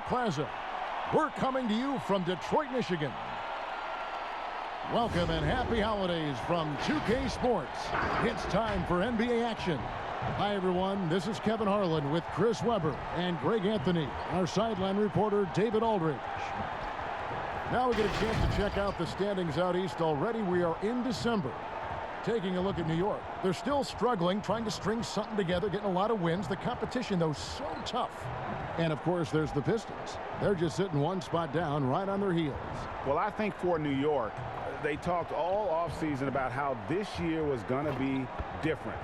Plaza. We're coming to you from Detroit, Michigan. Welcome and happy holidays from 2K Sports. It's time for NBA action. Hi, everyone. This is Kevin Harlan with Chris Webber and Greg Anthony, our sideline reporter, David Aldridge. Now we get a chance to check out the standings out east already. We are in December. Taking a look at New York. They're still struggling, trying to string something together, getting a lot of wins. The competition, though, so tough. And, of course, there's the Pistons. They're just sitting one spot down, right on their heels. Well, I think for New York, they talked all offseason about how this year was going to be different.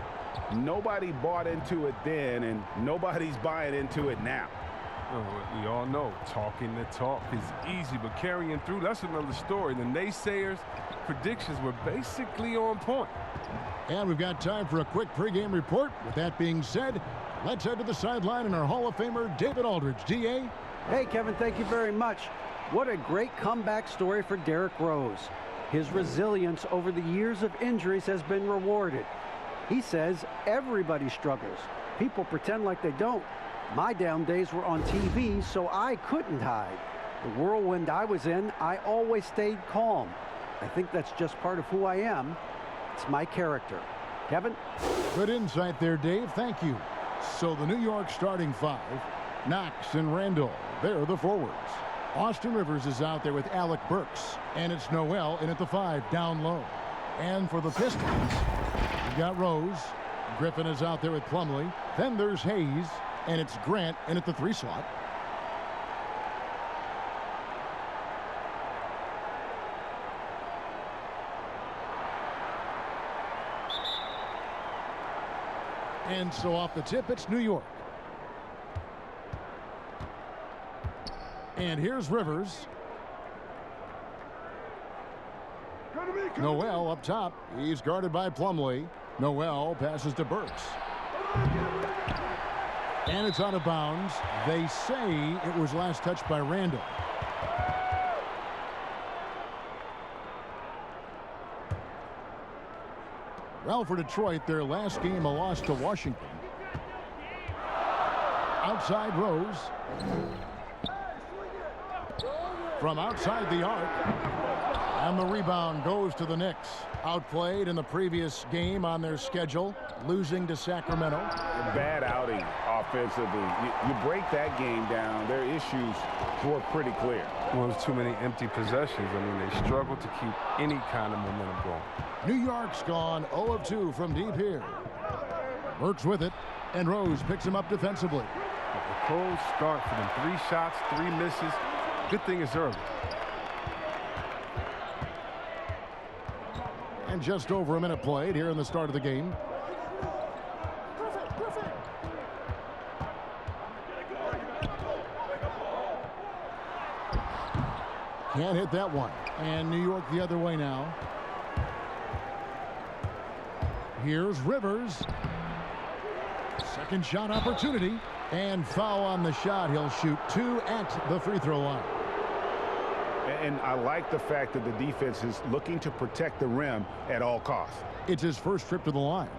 Nobody bought into it then, and nobody's buying into it now. Oh, we all know talking the talk is easy, but carrying through, that's another story. The naysayers' predictions were basically on point. And we've got time for a quick pregame report. With that being said, let's head to the sideline and our Hall of Famer, David Aldridge. D.A.? Hey, Kevin, thank you very much. What a great comeback story for Derrick Rose. His resilience over the years of injuries has been rewarded. He says everybody struggles. People pretend like they don't. My down days were on TV, so I couldn't hide. The whirlwind I was in, I always stayed calm. I think that's just part of who I am. It's my character. Kevin? Good insight there, Dave. Thank you. So the New York starting five, Knox and Randall, they're the forwards. Austin Rivers is out there with Alec Burks, and it's Noel in at the 5, down low. And for the Pistons, we've got Rose. Griffin is out there with Plumley. Then there's Hayes, and it's Grant in at the 3 slot. And so off the tip, it's New York. And here's Rivers. Noel up top. He's guarded by Plumley. Noel passes to Burks. And it's out of bounds. They say it was last touched by Randall. Well, for Detroit, their last game a loss to Washington. Outside Rose. From outside the arc. And the rebound goes to the Knicks. Outplayed in the previous game on their schedule, losing to Sacramento. Bad outing offensively. You break that game down, their issues were pretty clear. Well, there's too many empty possessions. I mean, they struggle to keep any kind of momentum going. New York's gone 0 of 2 from deep here. Burks with it, and Rose picks him up defensively. A cold start for them. 3 shots, 3 misses. Good thing it's early. And just over a minute played here in the start of the game. Can't hit that one. And New York the other way now. Here's Rivers. Second shot opportunity. And foul on the shot. He'll shoot 2 at the free throw line. And I like the fact that the defense is looking to protect the rim at all costs. It's his first trip to the line.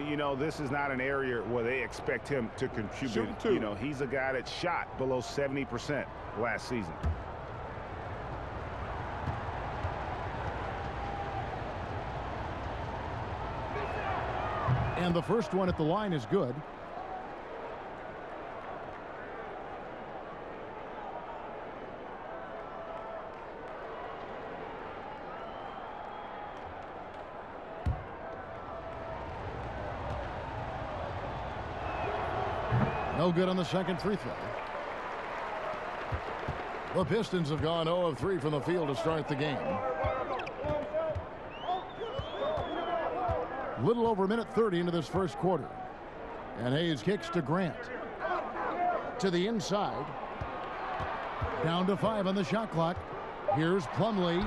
You know, this is not an area where they expect him to contribute. You know, he's a guy that shot below 70% last season. And the first one at the line is good. No good on the second free throw. The Pistons have gone 0 of 3 from the field to start the game. Little over a minute 30 into this first quarter. And Hayes kicks to Grant. To the inside. Down to 5 on the shot clock. Here's Plumley,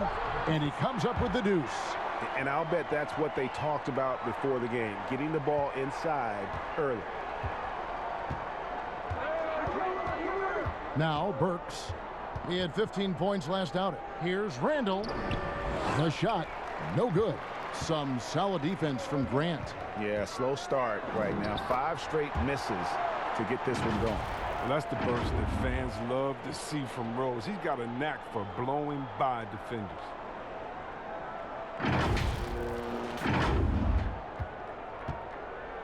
and he comes up with the deuce. And I'll bet that's what they talked about before the game, getting the ball inside early. Now Burks. He had 15 points last outing. Here's Randall. The shot, no good. Some solid defense from Grant. Yeah, slow start right now. 5 straight misses to get this one going. Well, that's the burst that fans love to see from Rose. He's got a knack for blowing by defenders.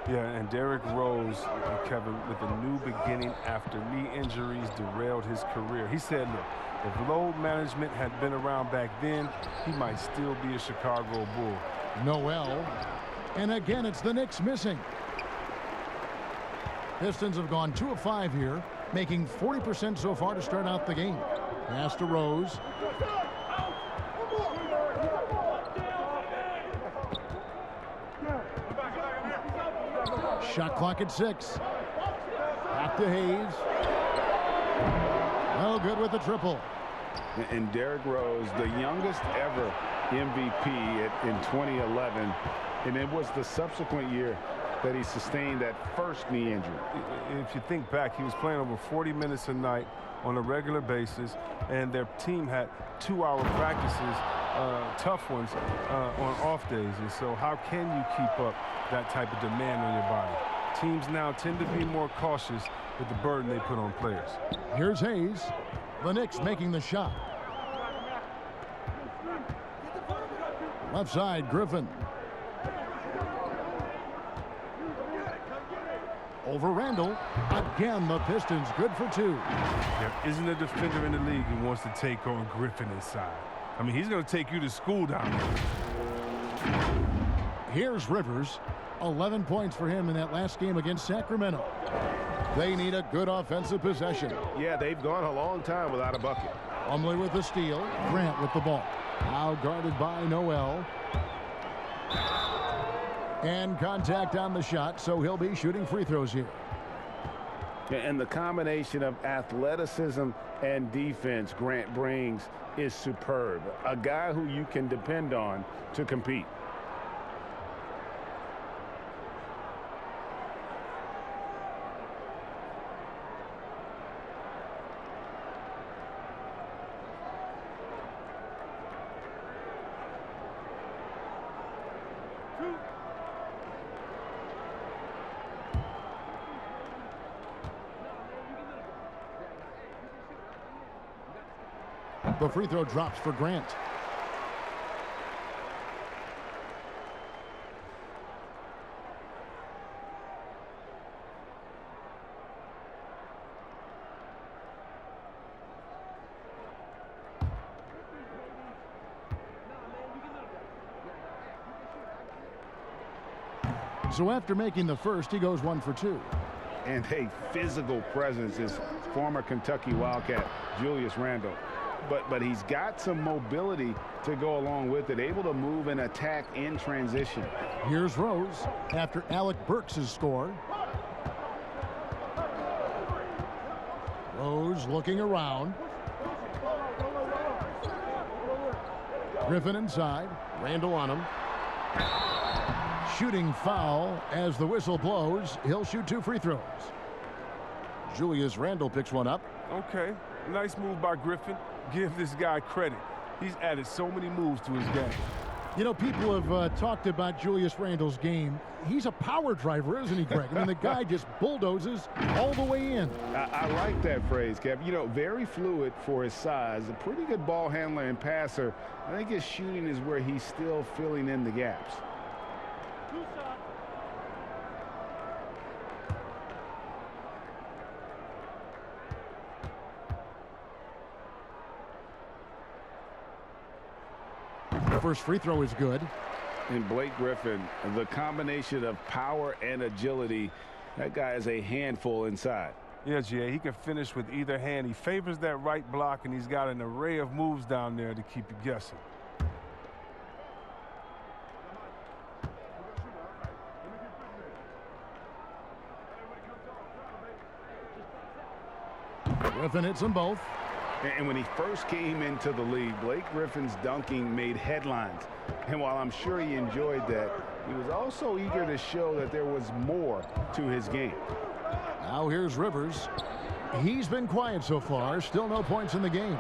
Yeah, and Derrick Rose, Kevin, with a new beginning after knee injuries derailed his career. He said, look, if load management had been around back then, he might still be a Chicago Bull. Noel. And again, it's the Knicks missing. Pistons have gone 2 of 5 here, making 40% so far to start out the game. Pass to Rose. Shot clock at 6. Back to Hayes. No good with the triple. And Derrick Rose, the youngest ever MVP in 2011, and it was the subsequent year that he sustained that first knee injury. If you think back, he was playing over 40 minutes a night on a regular basis, and their team had 2-hour practices, tough ones, on off days. And so how can you keep up that type of demand on your body? Teams now tend to be more cautious with the burden they put on players. Here's Hayes. The Knicks making the shot. Left side, Griffin. Over Randall. Again, the Pistons good for 2. There isn't a defender in the league who wants to take on Griffin inside. I mean, he's going to take you to school down there. Here's Rivers. 11 points for him in that last game against Sacramento. They need a good offensive possession. Yeah, they've gone a long time without a bucket. Plumley with the steal. Grant with the ball. Now guarded by Noel. And contact on the shot, so he'll be shooting free throws here. And the combination of athleticism and defense Grant brings is superb. A guy who you can depend on to compete. The free throw drops for Grant. So after making the first, he goes 1 for 2. And a physical presence is former Kentucky Wildcat Julius Randle. But he's got some mobility to go along with it, able to move and attack in transition. Here's Rose after Alec Burks' score. Rose looking around. Griffin inside. Randall on him. Shooting foul as the whistle blows. He'll shoot 2 free throws. Julius Randle picks one up. Okay, nice move by Griffin. Give this guy credit. He's added so many moves to his game. You know, people have talked about Julius Randle's game. He's a power driver, isn't he, Greg? I mean, the guy just bulldozes all the way in. I like that phrase, Kev. You know, very fluid for his size. A pretty good ball handler and passer. I think his shooting is where he's still filling in the gaps. First free throw is good. And Blake Griffin, the combination of power and agility, that guy is a handful inside. Yeah, Jay, he can finish with either hand. He favors that right block, and he's got an array of moves down there to keep you guessing. Griffin hits them both. And when he first came into the league, Blake Griffin's dunking made headlines. And while I'm sure he enjoyed that, he was also eager to show that there was more to his game. Now here's Rivers. He's been quiet so far. Still no points in the game.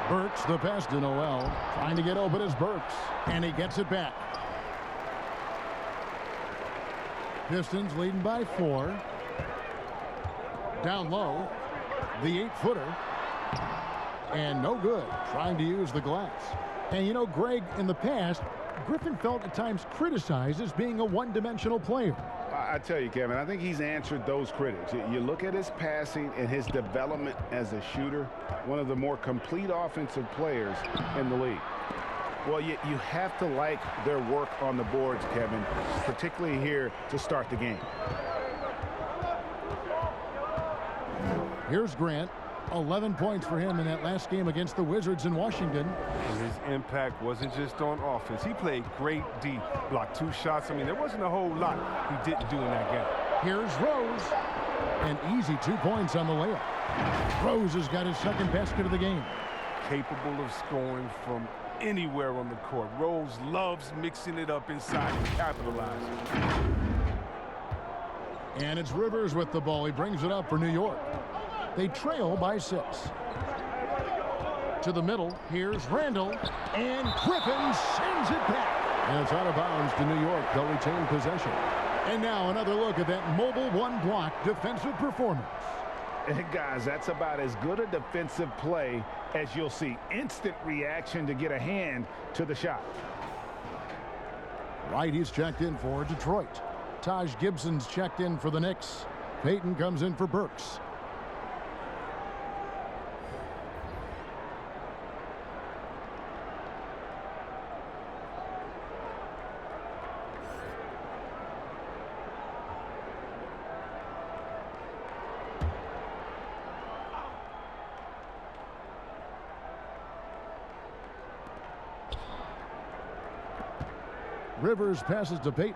Burks, the pass to Noel. Trying to get open is Burks. And he gets it back. Pistons leading by 4. Down low. The 8-footer. And no good. Trying to use the glass. And you know, Greg, in the past, Griffin felt at times criticized as being a one-dimensional player. I tell you, Kevin, I think he's answered those critics. You look at his passing and his development as a shooter, one of the more complete offensive players in the league. Well, you have to like their work on the boards, Kevin, particularly here to start the game. Here's Grant. 11 points for him in that last game against the Wizards in Washington. And his impact wasn't just on offense. He played great D, blocked 2 shots. I mean, there wasn't a whole lot he didn't do in that game. Here's Rose. An easy 2 points on the layup. Rose has got his second basket of the game. Capable of scoring from anywhere on the court. Rose loves mixing it up inside and capitalizing. And it's Rivers with the ball. He brings it up for New York. They trail by 6. To the middle, here's Randall, and Griffin sends it back. And it's out of bounds to New York. They'll retain possession. And now another look at that mobile one-block defensive performance. And guys, that's about as good a defensive play as you'll see. Instant reaction to get a hand to the shot. Right, he's checked in for Detroit. Taj Gibson's checked in for the Knicks. Peyton comes in for Burks. Rivers passes to Peyton.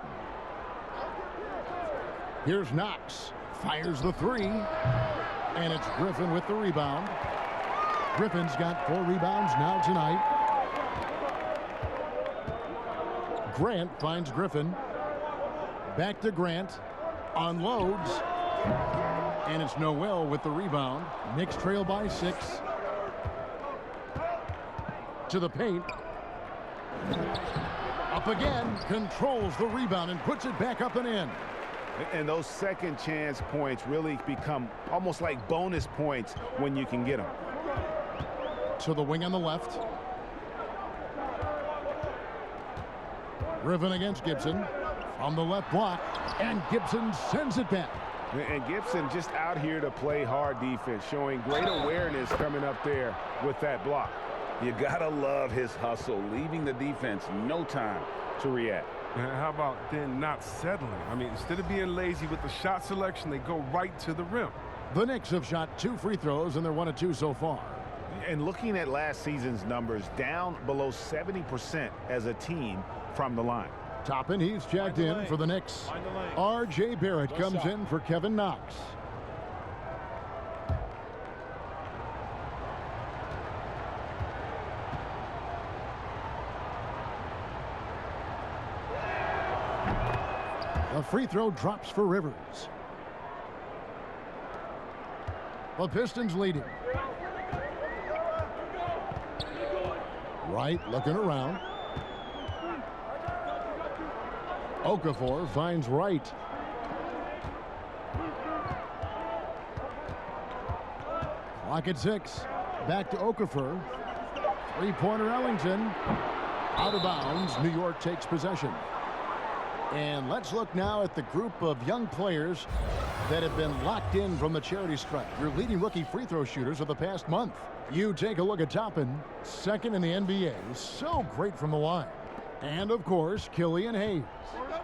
Here's Knox. Fires the 3. And it's Griffin with the rebound. Griffin's got 4 rebounds now tonight. Grant finds Griffin. Back to Grant. Unloads. And it's Noel with the rebound. Knicks trail by 6. To the paint. Up again, controls the rebound and puts it back up and in. And those second chance points really become almost like bonus points when you can get them. To the wing on the left. Griffin against Gibson. From the left block. And Gibson sends it back. And Gibson just out here to play hard defense, showing great awareness coming up there with that block. You gotta love his hustle, leaving the defense no time to react. And how about then not settling? I mean, instead of being lazy with the shot selection, they go right to the rim. The Knicks have shot 2 free throws, and they're 1 of 2 so far. And looking at last season's numbers, down below 70% as a team from the line. Toppin, he's checked in for the Knicks. R.J. Barrett comes in for Kevin Knox. A free throw drops for Rivers. The Pistons leading. Wright looking around. Okafor finds Wright. Clock at 6. Back to Okafor. Three-pointer Ellington. Out of bounds. New York takes possession. And let's look now at the group of young players that have been locked in from the charity stripe. Your leading rookie free throw shooters of the past month. You take a look at Toppin, second in the NBA. So great from the line. And, of course, Killian Hayes.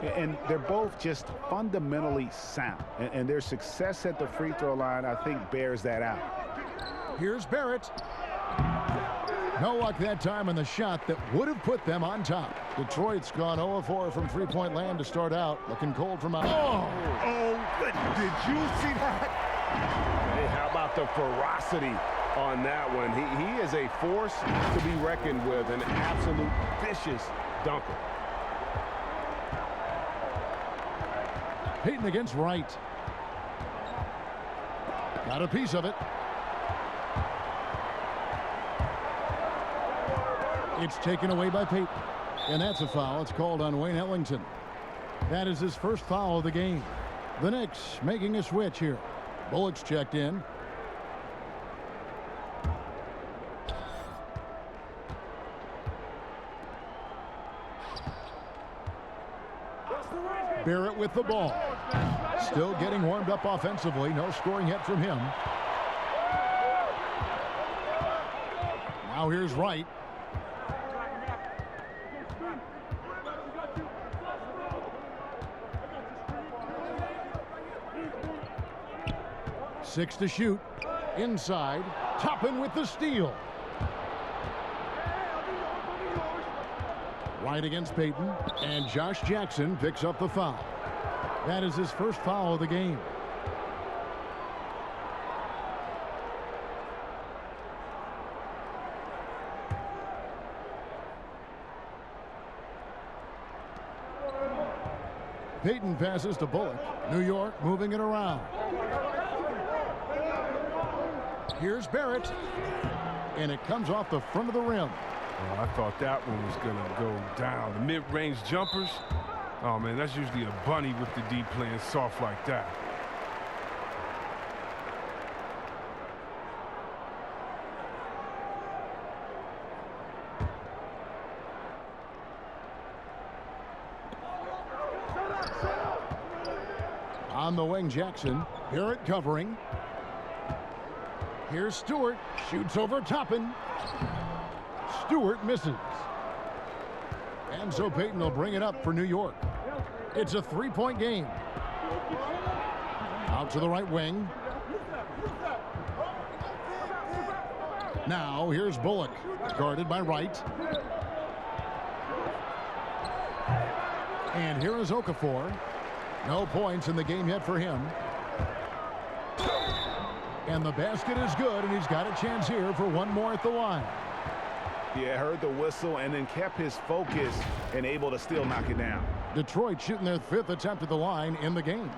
And they're both just fundamentally sound. And their success at the free throw line, I think, bears that out. Here's Barrett. No luck that time on the shot that would have put them on top. Detroit's gone 0-4 from three-point land to start out. Looking cold from out. Did you see that? Hey, how about the ferocity on that one? He is a force to be reckoned with, an absolute vicious dunker. Peyton against Wright. Got a piece of it. It's taken away by Peyton. And that's a foul. It's called on Wayne Ellington. That is his first foul of the game. The Knicks making a switch here. Bullock's checked in. Barrett with the ball. Still getting warmed up offensively. No scoring yet from him. Now here's Wright. Six to shoot. Inside. Toppin with the steal. Right against Peyton. And Josh Jackson picks up the foul. That is his first foul of the game. Peyton passes to Bullock. New York moving it around. Here's Barrett. And it comes off the front of the rim. Oh, I thought that one was going to go down. The mid-range jumpers. Oh, man, that's usually a bunny with the D playing soft like that. On the wing, Jackson. Barrett covering. Here's Stewart. Shoots over Toppin. Stewart misses. And so Peyton will bring it up for New York. It's a three-point game. Out to the right wing. Now here's Bullock. Guarded by Wright. And here is Okafor. No points in the game yet for him. And the basket is good, and he's got a chance here for one more at the line. Yeah, heard the whistle and then kept his focus and able to still knock it down. Detroit shooting their fifth attempt at the line in the game.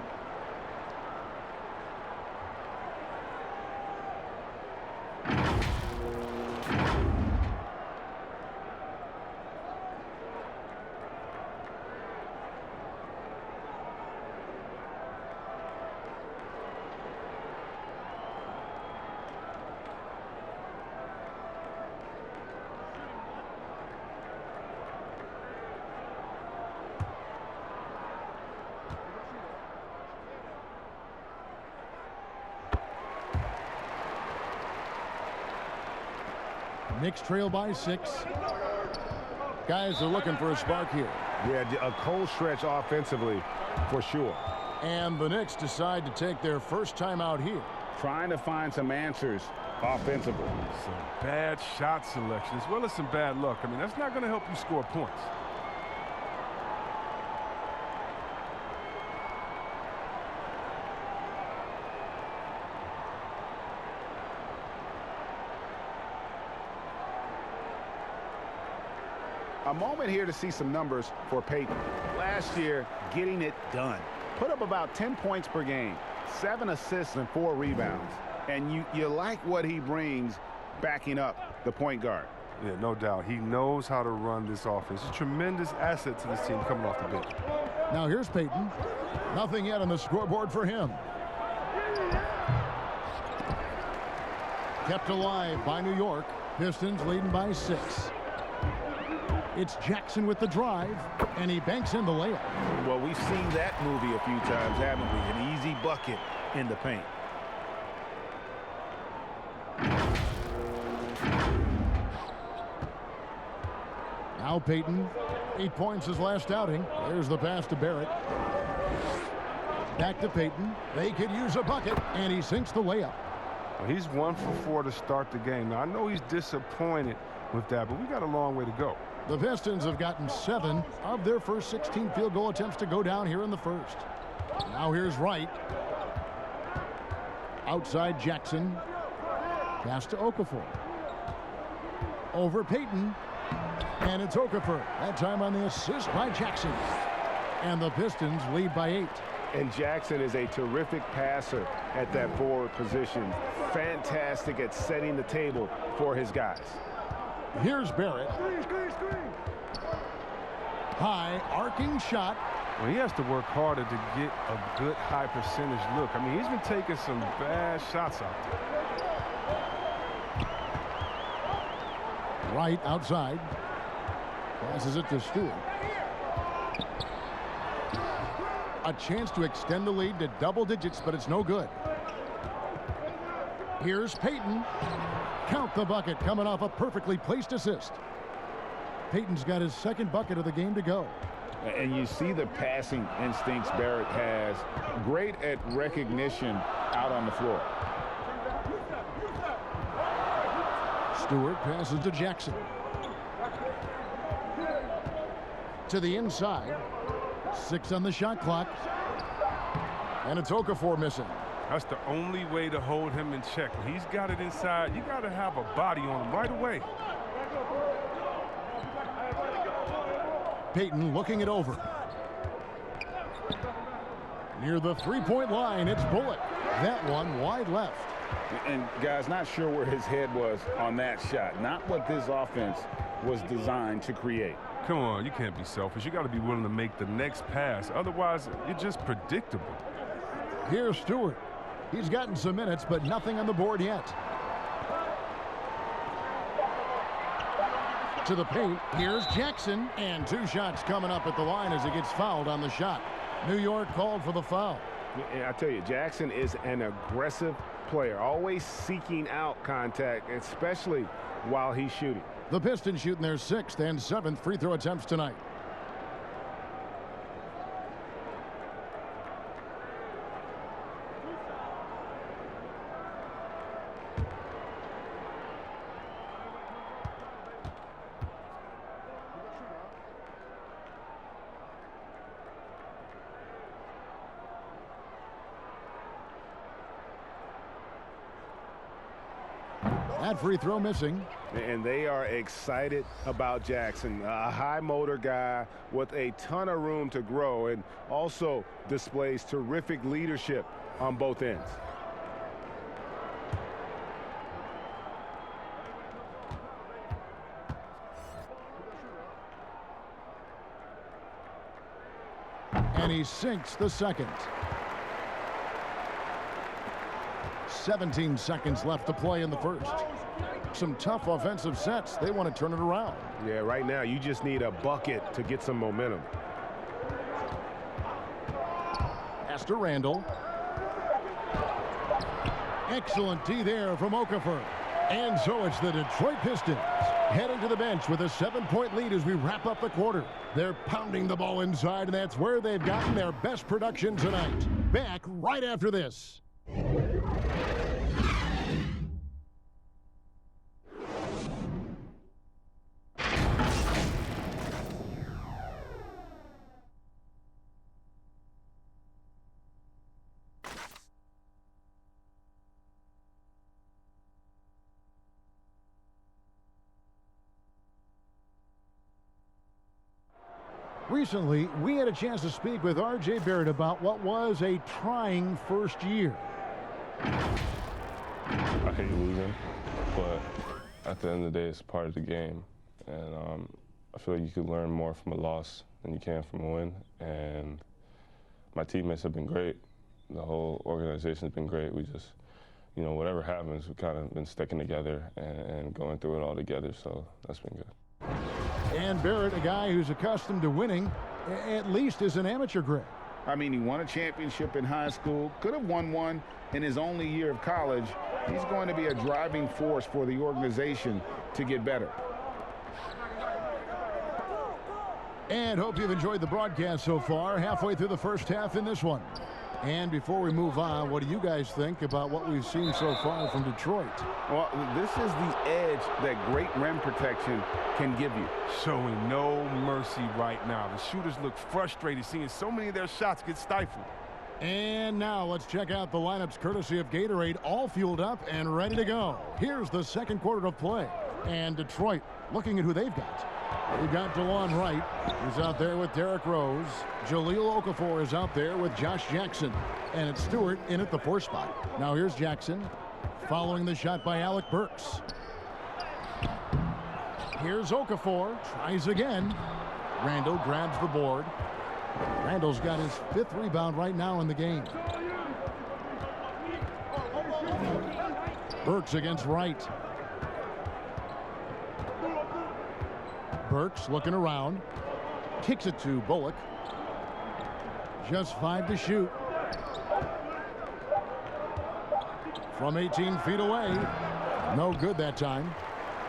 Knicks trail by 6. Guys are looking for a spark here. Yeah, a cold stretch offensively for sure. And the Knicks decide to take their first time out here. Trying to find some answers offensively. Some bad shot selection as well as some bad luck. I mean, that's not going to help you score points. A moment here to see some numbers for Peyton. Last year, getting it done. Put up about 10 points per game, 7 assists and 4 rebounds. And you like what he brings backing up the point guard. Yeah, no doubt. He knows how to run this offense. It's a tremendous asset to this team coming off the bench. Now here's Peyton. Nothing yet on the scoreboard for him. Kept alive by New York. Pistons leading by 6. It's Jackson with the drive, and he banks in the layup. Well, we've seen that movie a few times, haven't we? An easy bucket in the paint. Now Peyton, 8 points his last outing. There's the pass to Barrett. Back to Peyton. They could use a bucket, and he sinks the layup. Well, he's 1 for 4 to start the game. Now, I know he's disappointed with that, but we got a long way to go. The Pistons have gotten 7 of their first 16 field goal attempts to go down here in the first. Now here's Wright. Outside Jackson. Pass to Okafor. Over Peyton. And it's Okafor. That time on the assist by Jackson. And the Pistons lead by 8. And Jackson is a terrific passer at that forward position. Fantastic at setting the table for his guys. Here's Barrett. High arcing shot. Well, he has to work harder to get a good high percentage look. I mean, he's been taking some bad shots out there. Right outside. Passes it to Stewart. A chance to extend the lead to double digits, but it's no good. Here's Peyton. Count the bucket, coming off a perfectly placed assist. Peyton's got his second bucket of the game to go. And you see the passing instincts Barrett has. Great at recognition out on the floor. Stewart passes to Jackson. To the inside. 6 on the shot clock. And it's Okafor missing. That's the only way to hold him in check. When he's got it inside, you got to have a body on him right away. Peyton looking it over. Near the three-point line, it's Bullock. That one wide left. And guys, not sure where his head was on that shot. Not what this offense was designed to create. Come on, you can't be selfish. You got to be willing to make the next pass. Otherwise, you're just predictable. Here's Stewart. He's gotten some minutes, but nothing on the board yet. To the paint, here's Jackson, and 2 shots coming up at the line as he gets fouled on the shot. New York called for the foul. I tell you, Jackson is an aggressive player, always seeking out contact, especially while he's shooting. The Pistons shooting their 6th and 7th free throw attempts tonight. That free throw missing. And they are excited about Jackson, a high motor guy with a ton of room to grow and also displays terrific leadership on both ends. And he sinks the second. 17 seconds left to play in the first. Some tough offensive sets. They want to turn it around. Yeah, right now you just need a bucket to get some momentum. Pass to Randall. Excellent D there from Okafor. And so it's the Detroit Pistons heading to the bench with a 7-point lead as we wrap up the quarter. They're pounding the ball inside, and that's where they've gotten their best production tonight. Back right after this. Recently, we had a chance to speak with R.J. Barrett about what was a trying first year. I hate losing, but at the end of the day, it's part of the game. And I feel like you could learn more from a loss than you can from a win. And my teammates have been great. The whole organization has been great. We just, you know, whatever happens, we've kind of been sticking together and going through it all together, so that's been good. And Barrett, a guy who's accustomed to winning, at least as an amateur grade. I mean, he won a championship in high school, could have won one in his only year of college. He's going to be a driving force for the organization to get better. And hope you've enjoyed the broadcast so far, halfway through the first half in this one. And before we move on, what do you guys think about what we've seen so far from Detroit? Well, this is the edge that great rim protection can give you. Showing no mercy right now. The shooters look frustrated, seeing so many of their shots get stifled. And now let's check out the lineups courtesy of Gatorade, all fueled up and ready to go. Here's the second quarter of play. And Detroit looking at who they've got. We've got DeLon Wright. He's out there with Derrick Rose. Jahlil Okafor is out there with Josh Jackson. And it's Stewart in at the 4 spot. Now here's Jackson following the shot by Alec Burks. Here's Okafor. Tries again. Randall grabs the board. Randall's got his 5th rebound right now in the game. Burks against Wright. Burks looking around. Kicks it to Bullock. Just 5 to shoot. From 18 feet away. No good that time.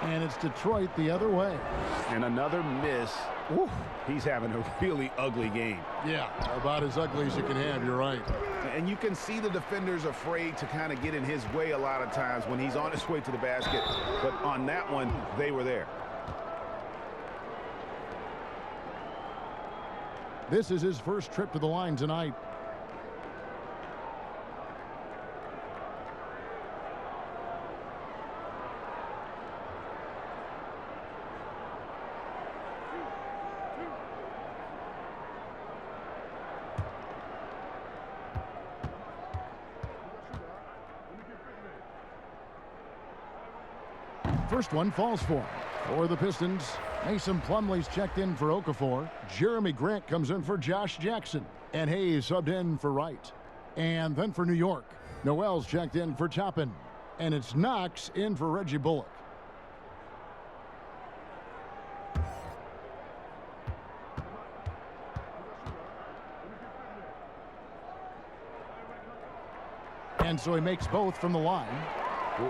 And it's Detroit the other way. And another miss. Woo, he's having a really ugly game. Yeah, about as ugly as you can have, you're right. And you can see the defenders afraid to kind of get in his way a lot of times when he's on his way to the basket. But on that one, they were there. This is his first trip to the line tonight. First one falls for him. For the Pistons, Mason Plumley's checked in for Okafor. Jeremy Grant comes in for Josh Jackson. And Hayes subbed in for Wright. And then for New York, Noel's checked in for Toppin. And it's Knox in for Reggie Bullock. And so he makes both from the line.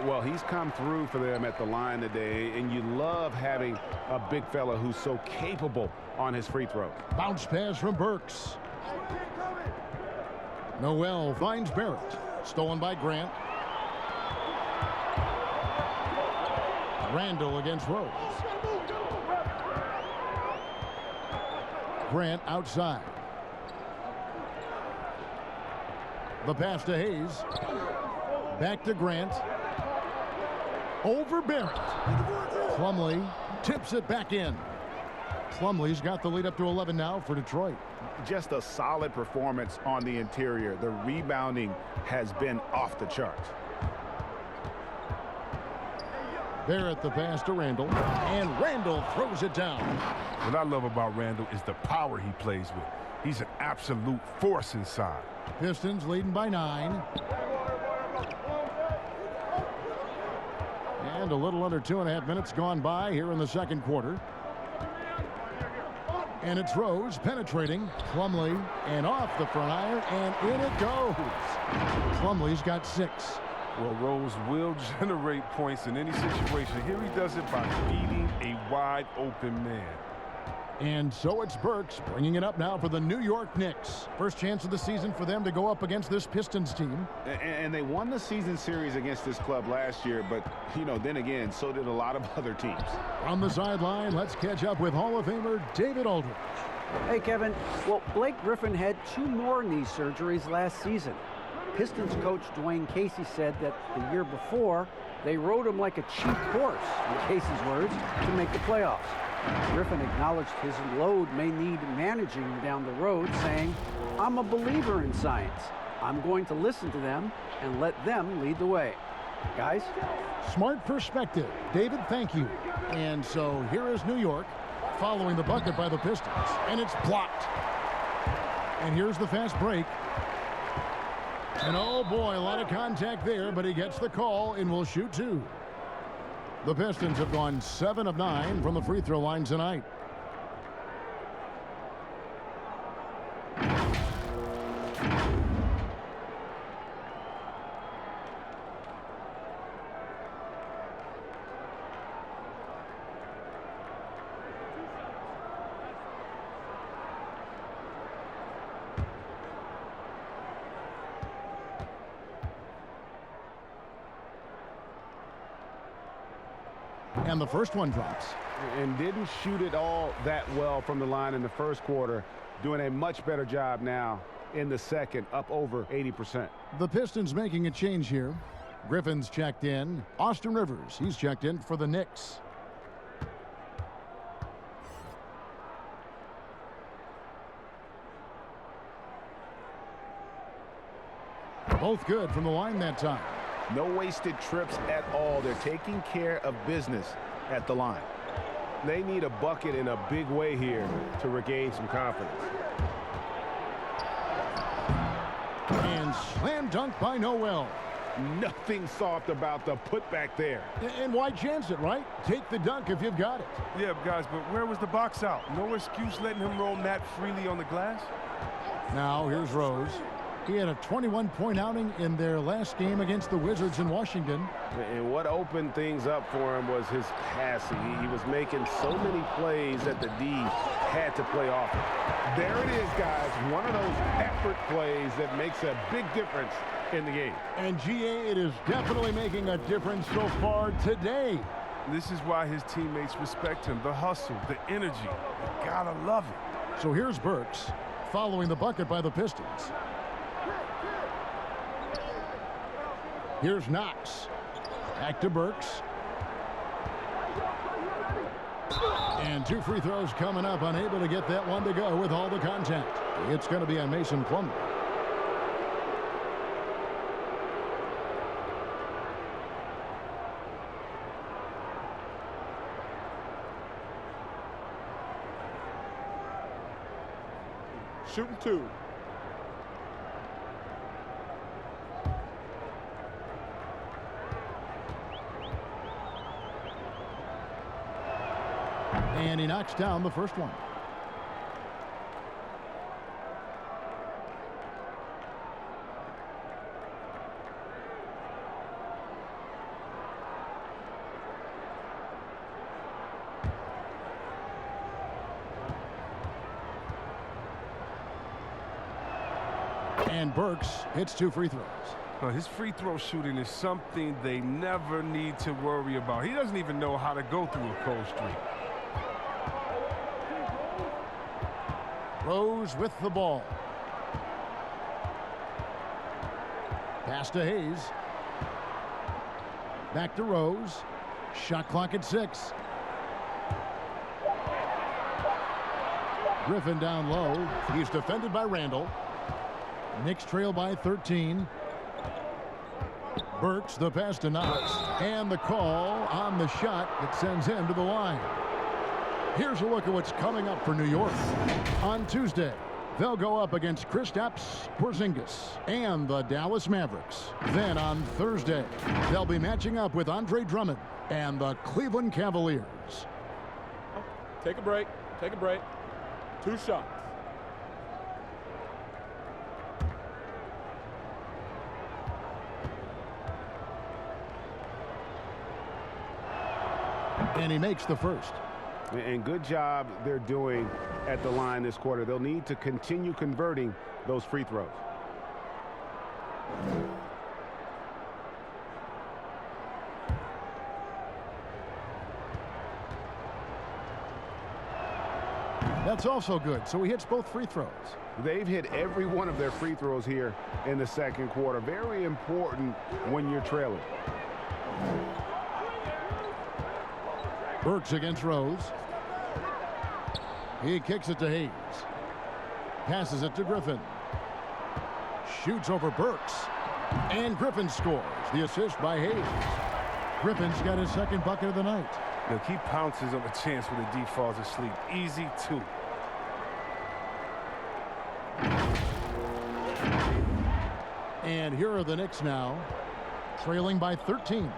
Well, he's come through for them at the line today, and you love having a big fella who's so capable on his free throw. Bounce pass from Burks. Noel finds Barrett. Stolen by Grant. Randall against Rose. Grant outside. The pass to Hayes. Back to Grant. Over Barrett. Plumley tips it back in. Plumley's got the lead up to 11 now for Detroit. Just a solid performance on the interior. The rebounding has been off the charts. Barrett the pass to Randall. And Randall throws it down. What I love about Randall is the power he plays with. He's an absolute force inside. Pistons leading by 9. And a little under 2.5 minutes gone by here in the second quarter. And it's Rose penetrating. Plumley and off the front iron, and in it goes. Plumley's got 6. Well, Rose will generate points in any situation. Here he does it by beating a wide open man. And so it's Burks bringing it up now for the New York Knicks. First chance of the season for them to go up against this Pistons team. And they won the season series against this club last year, but, you know, then again, so did a lot of other teams. On the sideline, let's catch up with Hall of Famer David Aldridge. Hey, Kevin. Well, Blake Griffin had 2 more knee surgeries last season. Pistons coach Dwayne Casey said that the year before, they rode him like a cheap horse, in Casey's words, to make the playoffs. Griffin acknowledged his load may need managing down the road, saying, "I'm a believer in science. I'm going to listen to them and let them lead the way." Guys? Smart perspective. David, thank you. And so here is New York following the bucket by the Pistons. And it's blocked. And here's the fast break. And oh boy, a lot of contact there, but he gets the call and will shoot 2. The Pistons have gone 7 of 9 from the free throw line tonight. And the first one drops. And didn't shoot it all that well from the line in the first quarter. Doing a much better job now in the second, up over 80%. The Pistons making a change here. Griffin's checked in. Austin Rivers, he's checked in for the Knicks. Both good from the line that time. No wasted trips at all. They're taking care of business at the line. They need a bucket in a big way here to regain some confidence. And slam dunk by Noel. Nothing soft about the putback there. And why chance it, right? Take the dunk if you've got it. Yeah, guys, but where was the box out? No excuse letting him roam that freely on the glass. Now here's Rose. He had a 21-point outing in their last game against the Wizards in Washington. And what opened things up for him was his passing. He was making so many plays that the D had to play off it. There it is, guys. One of those effort plays that makes a big difference in the game. And GA, it is definitely making a difference so far today. This is why his teammates respect him. The hustle, the energy. You gotta love it. So here's Burks following the bucket by the Pistons. Here's Knox. Back to Burks. And 2 free throws coming up, unable to get that one to go with all the contact. It's going to be on Mason Plumley. Shooting 2. And he knocks down the first one. And Burks hits 2 free throws. His free throw shooting is something they never need to worry about. He doesn't even know how to go through a cold streak. Rose with the ball. Pass to Hayes. Back to Rose. Shot clock at 6. Griffin down low. He's defended by Randall. Knicks trail by 13. Burks, the pass to Knox. And the call on the shot that sends him to the line. Here's a look at what's coming up for New York. On Tuesday, they'll go up against Kristaps Porzingis and the Dallas Mavericks. Then on Thursday, they'll be matching up with Andre Drummond and the Cleveland Cavaliers. Take a break. Take a break. 2 shots. And he makes the first. And good job they're doing at the line this quarter. They'll need to continue converting those free throws. That's also good. So he hits both free throws. They've hit every one of their free throws here in the second quarter. Very important when you're trailing. Burks against Rose. He kicks it to Hayes. Passes it to Griffin. Shoots over Burks. And Griffin scores. The assist by Hayes. Griffin's got his second bucket of the night. Look, he pounces on a chance when the D falls asleep. Easy 2. And here are the Knicks now, trailing by 13.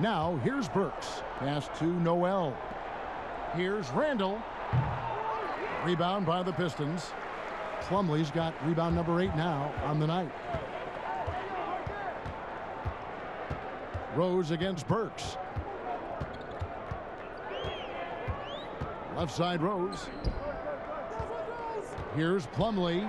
Now, here's Burks. Pass to Noel. Here's Randall. Rebound by the Pistons. Plumley's got rebound number 8 now on the night. Rose against Burks. Left side Rose. Here's Plumley.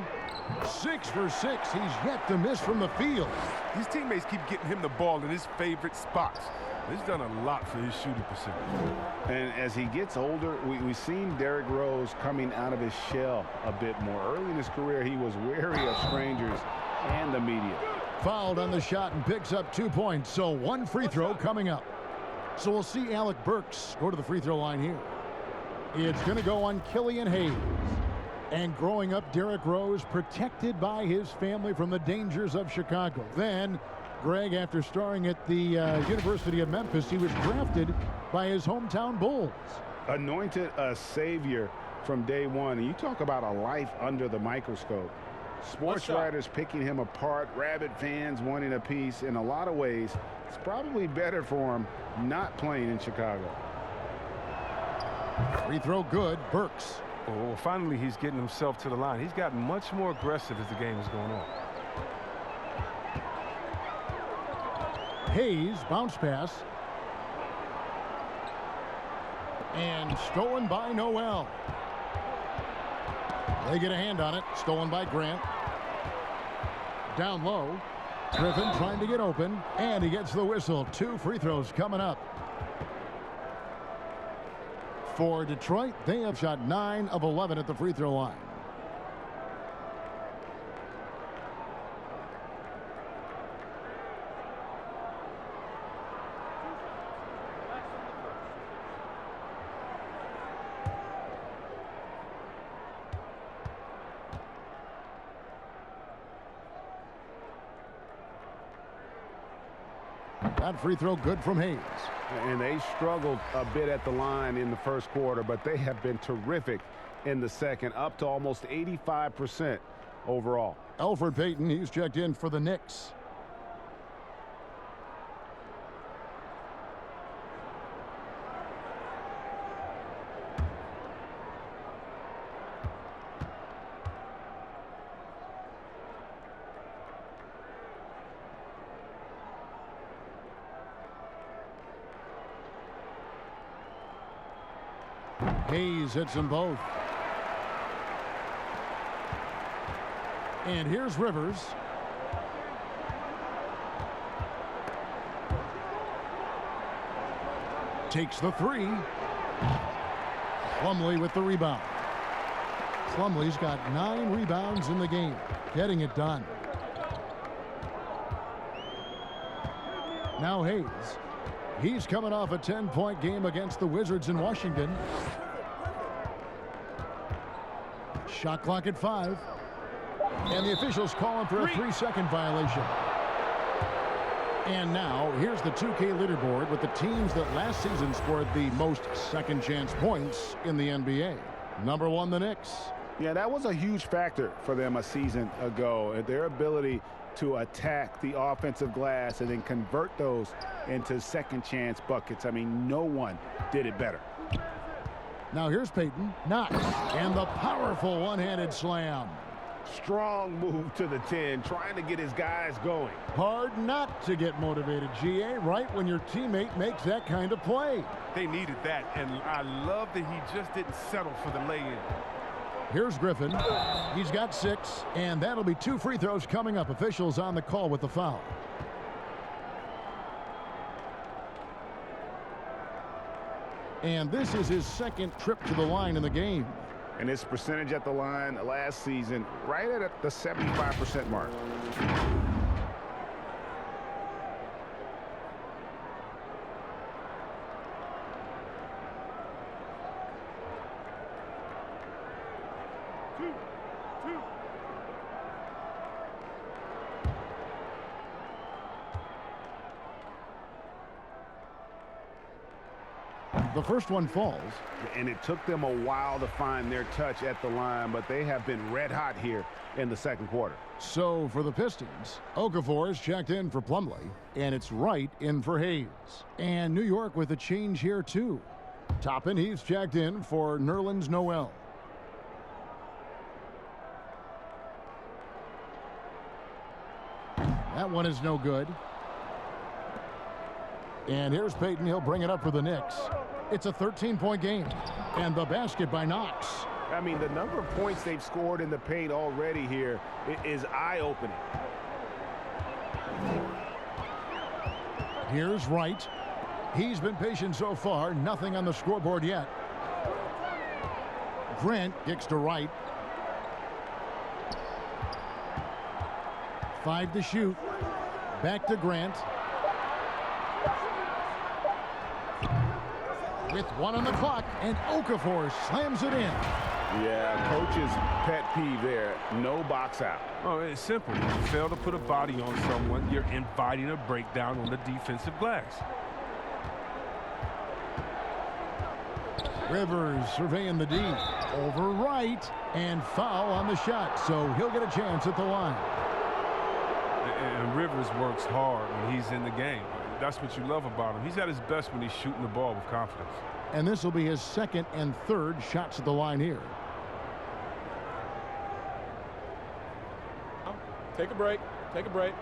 6 for 6. He's yet to miss from the field. His teammates keep getting him the ball in his favorite spots. He's done a lot for his shooting percentage. And as he gets older, we've seen Derrick Rose coming out of his shell a bit more. Early in his career, he was wary of strangers and the media. Fouled on the shot and picks up 2 points. So 1 free throw coming up. So we'll see Alec Burks go to the free throw line here. It's going to go on Killian Hayes. And growing up, Derrick Rose protected by his family from the dangers of Chicago. Then, Greg, after starring at the University of Memphis, he was drafted by his hometown Bulls. Anointed a savior from day one. And you talk about a life under the microscope. Sports writers picking him apart, rabid fans wanting a piece. In a lot of ways, it's probably better for him not playing in Chicago. Free throw good. Burks. Well, finally, he's getting himself to the line. He's gotten much more aggressive as the game is going on. Hayes, bounce pass. And stolen by Noel. They get a hand on it. Stolen by Grant. Down low. Griffin trying to get open. And he gets the whistle. 2 free throws coming up. For Detroit, they have shot 9 of 11 at the free throw line. That free throw good from Hayes. And they struggled a bit at the line in the first quarter, but they have been terrific in the second, up to almost 85% overall. Elfrid Payton, he's checked in for the Knicks. Hayes hits them both. And here's Rivers. Takes the 3. Plumley with the rebound. Plumley's got 9 rebounds in the game. Getting it done. Now Hayes. He's coming off a 10-point game against the Wizards in Washington. Shot clock at 5. And the officials calling for a 3-second violation. And now, here's the 2K leaderboard with the teams that last season scored the most second-chance points in the NBA. Number 1, the Knicks. Yeah, that was a huge factor for them a season ago. Their ability to attack the offensive glass and then convert those into second-chance buckets. I mean, no one did it better. Now here's Peyton Knox, and the powerful one-handed slam. Strong move to the 10, trying to get his guys going. Hard not to get motivated, GA, right when your teammate makes that kind of play. They needed that, and I love that he just didn't settle for the lay-in. Here's Griffin. He's got 6, and that'll be 2 free throws coming up. Officials on the call with the foul. And this is his second trip to the line in the game. And his percentage at the line last season right at the 75% mark. The first one falls. And it took them a while to find their touch at the line, but they have been red hot here in the second quarter. So for the Pistons, Okafor is checked in for Plumley, and it's Wright in for Hayes. And New York with a change here too. Toppin, he's checked in for Nerlens Noel. That one is no good. And here's Peyton. He'll bring it up for the Knicks. It's a 13-point game. And the basket by Knox. I mean, the number of points they've scored in the paint already here is eye-opening. Here's Wright. He's been patient so far. Nothing on the scoreboard yet. Grant kicks to Wright. 5 to shoot. Back to Grant. With 1 on the clock, and Okafor slams it in. Yeah, coach's pet peeve there. No box out. Oh, it's simple. When you fail to put a body on someone, you're inviting a breakdown on the defensive glass. Rivers surveying the D. Over Wright, and foul on the shot, so he'll get a chance at the line. And Rivers works hard when he's in the game. That's what you love about him. He's at his best when he's shooting the ball with confidence. And this will be his second and third shots at the line here. Take a break. Take a break.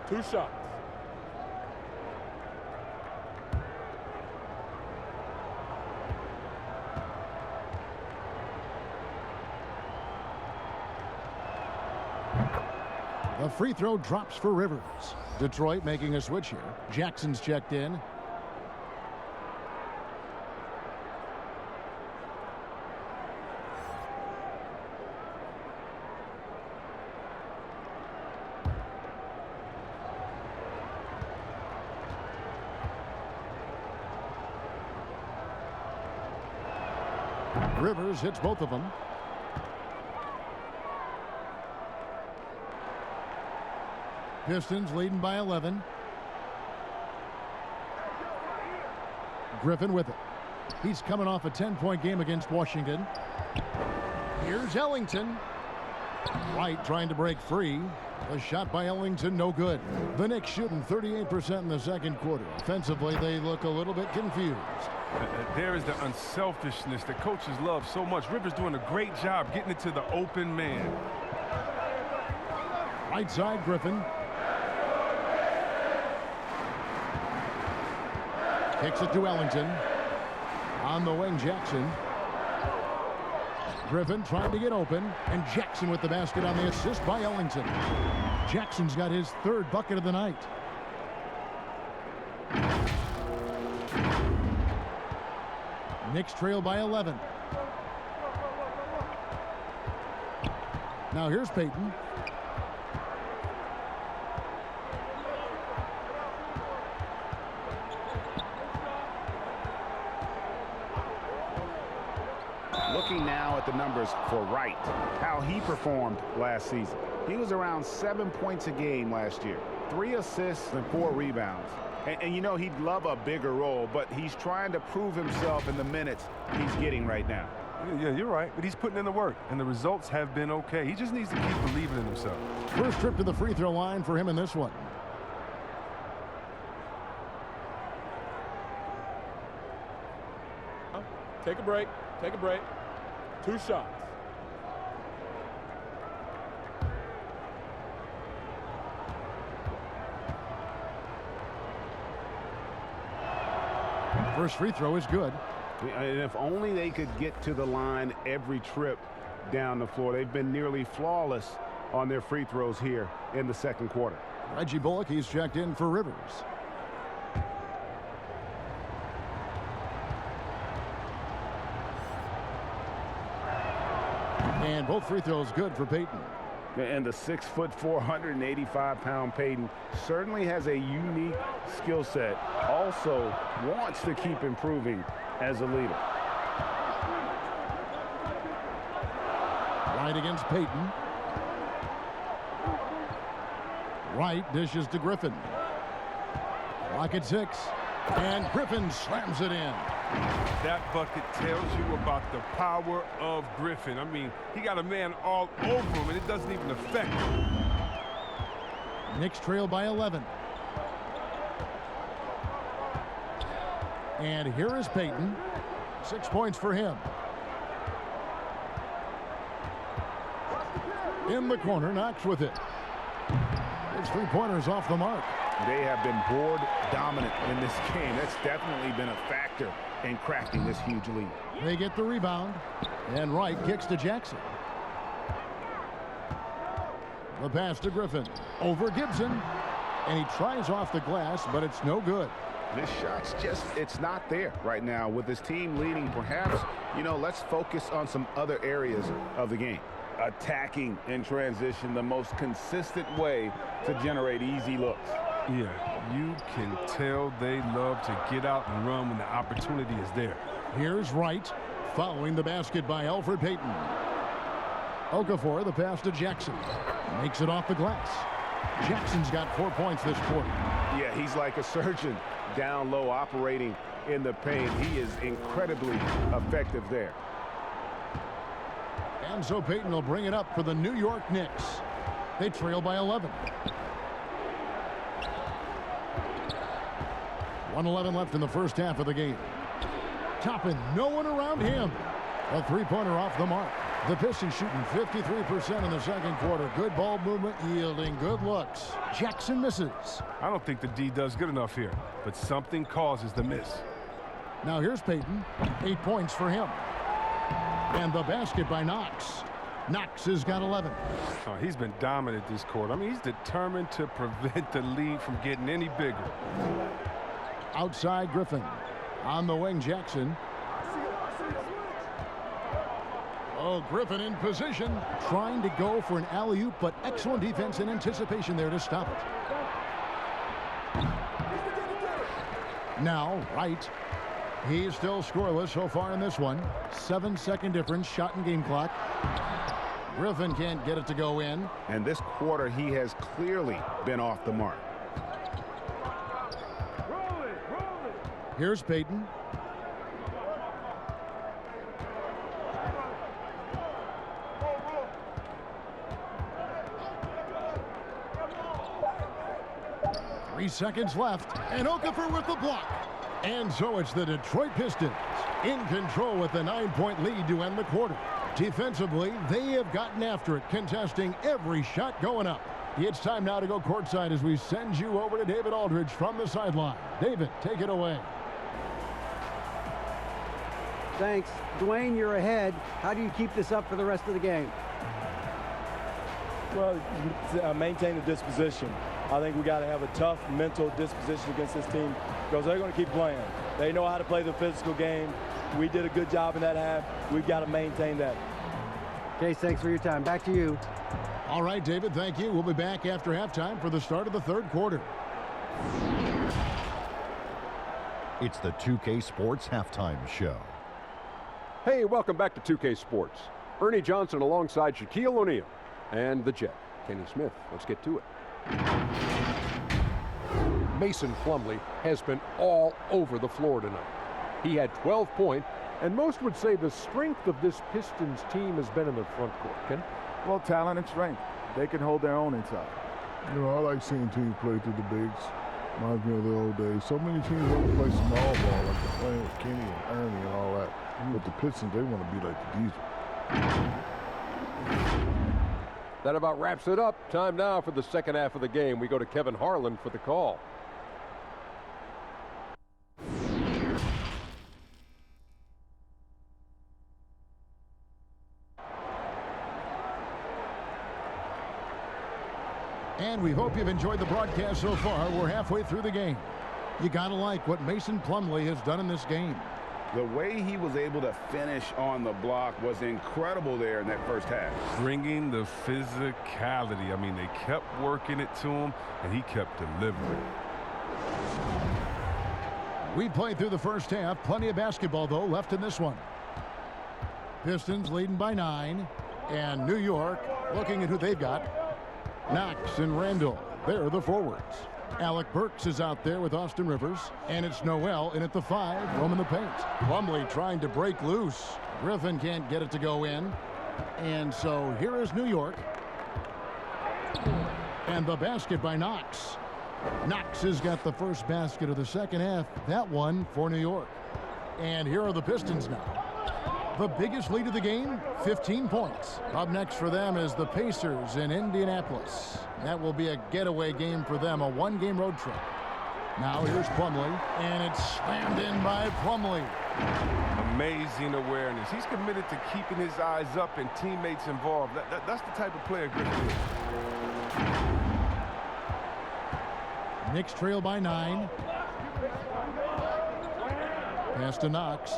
2 shots. The free throw drops for Rivers. Detroit making a switch here. Jackson's checked in. Rivers hits both of them. Pistons leading by 11. Griffin with it. He's coming off a 10-point game against Washington. Here's Ellington. Wright trying to break free. A shot by Ellington, no good. The Knicks shooting 38% in the second quarter. Offensively, they look a little bit confused. There is the unselfishness that coaches love so much. Rivers doing a great job getting it to the open man. Right side, Griffin. Kicks it to Ellington. On the wing, Jackson. Griffin trying to get open, and Jackson with the basket on the assist by Ellington. Jackson's got his third bucket of the night. Knicks trail by 11. Now here's Peyton. Looking now at the numbers for Wright, how he performed last season. He was around 7 points a game last year, 3 assists and 4 rebounds. And you know, he'd love a bigger role, but he's trying to prove himself in the minutes he's getting right now. Yeah, you're right, but he's putting in the work, and the results have been okay. He just needs to keep believing in himself. First trip to the free throw line for him in this one. Take a break. Take a break. 2 shots. First free throw is good. And if only they could get to the line every trip down the floor. They've been nearly flawless on their free throws here in the second quarter. Reggie Bullock, he's checked in for Rivers. And both free throws good for Peyton. And the 6'4", 485-pound Peyton certainly has a unique skill set. Also wants to keep improving as a leader. Wright against Peyton. Wright dishes to Griffin. Clock at 6. And Griffin slams it in. That bucket tells you about the power of Griffin. I mean, he got a man all over him, and it doesn't even affect him. Knicks trail by 11. And here is Peyton. 6 points for him. In the corner, Knox with it. His three-pointers off the mark. They have been board dominant in this game. That's definitely been a factor in cracking this huge lead. They get the rebound, and Wright kicks to Jackson. The pass to Griffin. Over Gibson, and he tries off the glass, but it's no good. This shot's just, it's not there right now. With his team leading, perhaps, you know, let's focus on some other areas of the game. Attacking in transition, the most consistent way to generate easy looks. Yeah, you can tell they love to get out and run when the opportunity is there. Here's Wright, following the basket by Elfrid Payton. Okafor, the pass to Jackson. Makes it off the glass. Jackson's got 4 points this quarter. Yeah, he's like a surgeon down low operating in the paint. He is incredibly effective there. And so Payton will bring it up for the New York Knicks. They trail by 11. 1:11 left in the first half of the game. Toppin, no one around him. A three-pointer off the mark. The Pistons shooting 53% in the second quarter. Good ball movement, yielding good looks. Jackson misses. I don't think the D does good enough here, but something causes the miss. Now here's Peyton. 8 points for him. And the basket by Knox. Knox has got 11. Oh, he's been dominant this quarter. I mean, he's determined to prevent the lead from getting any bigger. Outside Griffin. On the wing, Jackson. Oh, Griffin in position. Trying to go for an alley-oop, but excellent defense and anticipation there to stop it. Now, Wright. He's still scoreless so far in this one. 7-second difference, shot and game clock. Griffin can't get it to go in. And this quarter, he has clearly been off the mark. Here's Peyton. Three seconds left, and Okafor with the block. And so it's the Detroit Pistons in control with the 9-point lead to end the quarter. Defensively, they have gotten after it, contesting every shot going up. It's time now to go courtside as we send you over to David Aldridge from the sideline. David, take it away. Thanks. Dwayne, you're ahead. How do you keep this up for the rest of the game? Well, maintain the disposition. I think we got to have a tough mental disposition against this team because they're going to keep playing. They know how to play the physical game. We did a good job in that half. We've got to maintain that. Case, thanks for your time. Back to you. All right, David, thank you. We'll be back after halftime for the start of the third quarter. It's the 2K Sports Halftime Show. Hey, welcome back to 2K Sports. Ernie Johnson alongside Shaquille O'Neal and the Jet, Kenny Smith. Let's get to it. Mason Plumley has been all over the floor tonight. He had 12 points, and most would say the strength of this Pistons team has been in the front court. Ken? Well, talent and strength. They can hold their own inside. You know, I like seeing teams play through the bigs. Reminds me of the old days. So many teams want to play small ball, like they're playing with Kenny and Ernie and all that. But the Pistons, they want to be like the Diesel. That about wraps it up. Time now for the second half of the game. We go to Kevin Harlan for the call. And we hope you've enjoyed the broadcast so far. We're halfway through the game. You gotta like what Mason Plumley has done in this game. The way he was able to finish on the block was incredible there in that first half. Bringing the physicality. I mean, they kept working it to him, and he kept delivering. We played through the first half. Plenty of basketball, though, left in this one. Pistons leading by 9. And New York looking at who they've got. Knox and Randall. They're the forwards. Alec Burks is out there with Austin Rivers. And it's Noel in at the 5, roaming the paint. Plumley trying to break loose. Griffin can't get it to go in. And so here is New York. And the basket by Knox. Knox has got the first basket of the second half. That one for New York. And here are the Pistons now. The biggest lead of the game, 15 points. Up next for them is the Pacers in Indianapolis. That will be a getaway game for them, a one-game road trip. Now here's Plumley, and it's slammed in by Plumley. Amazing awareness. He's committed to keeping his eyes up and teammates involved. That's the type of player Griffin is. Knicks trail by 9. Pass to Knox.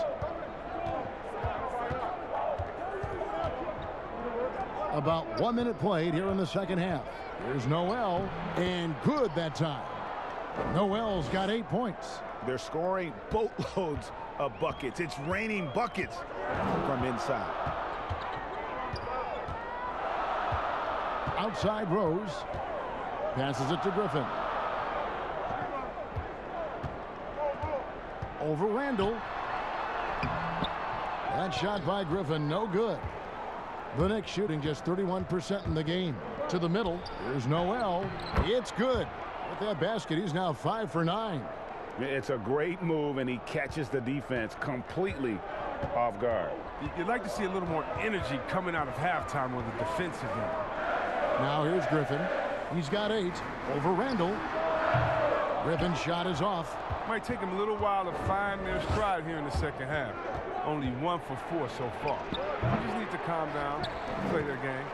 About 1 minute played here in the second half. Here's Noel, and good that time. Noel's got 8 points. They're scoring boatloads of buckets. It's raining buckets from inside. Outside Rose. Passes it to Griffin. Over Randall. That shot by Griffin, no good. The Knicks shooting just 31% in the game. To the middle, here's Noel. It's good. With that basket, he's now 5 for 9. It's a great move, and he catches the defense completely off guard. You'd like to see a little more energy coming out of halftime on the defensive end. Now here's Griffin. He's got 8 over Randall. Griffin's shot is off. Might take them a little while to find their stride here in the second half. Only 1 for 4 so far. They just need to calm down, play their game.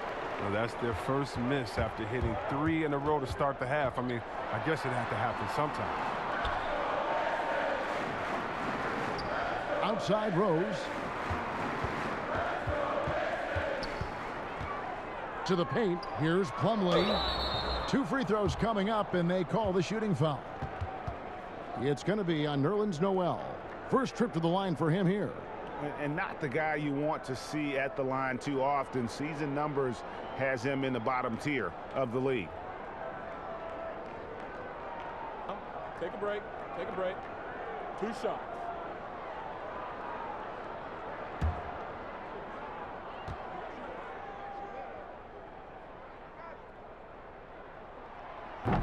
Well, that's their first miss after hitting 3 in a row to start the half. I mean, I guess it had to happen sometime. Outside Rose. To the paint. Here's Plumley. 2 free throws coming up, and they call the shooting foul. It's going to be on Nerlens Noel. First trip to the line for him here. And not the guy you want to see at the line too often. Season numbers has him in the bottom tier of the league. Take a break. Take a break. 2 shots.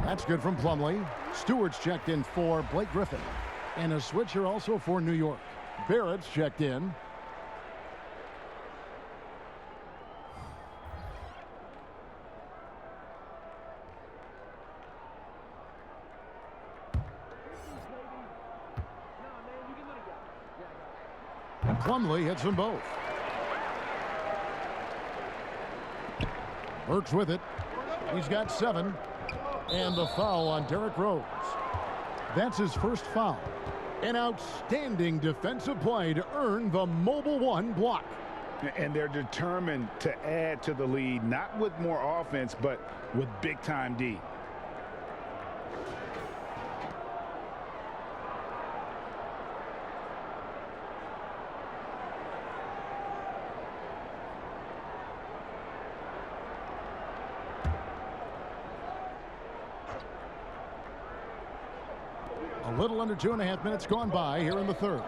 That's good from Plumley. Stewart's checked in for Blake Griffin. And a switcher also for New York. Barrett's checked in. And Plumley hits them both. Burks with it. He's got 7. And the foul on Derrick Rose. That's his first foul. An outstanding defensive play to earn the Mobile 1 block. And they're determined to add to the lead, not with more offense, but with big-time D. A little under 2.5 minutes gone by here in the third.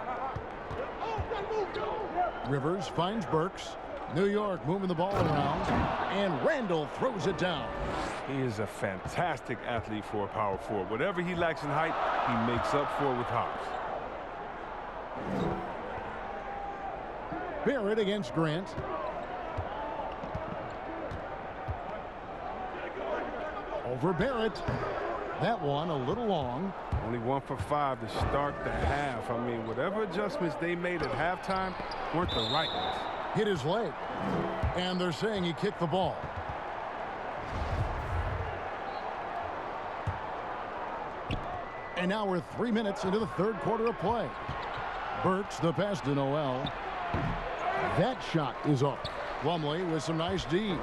Rivers finds Burks. New York moving the ball around. And Randall throws it down. He is a fantastic athlete for a power forward. Whatever he lacks in height, he makes up for with hops. Barrett against Grant. Over Barrett. That one a little long. Only 1 for 5 to start the half. I mean, whatever adjustments they made at halftime weren't the right ones. Hit his leg. And they're saying he kicked the ball. And now we're 3 minutes into the third quarter of play. Burks the pass to Noel. That shot is off. Plumley with some nice D.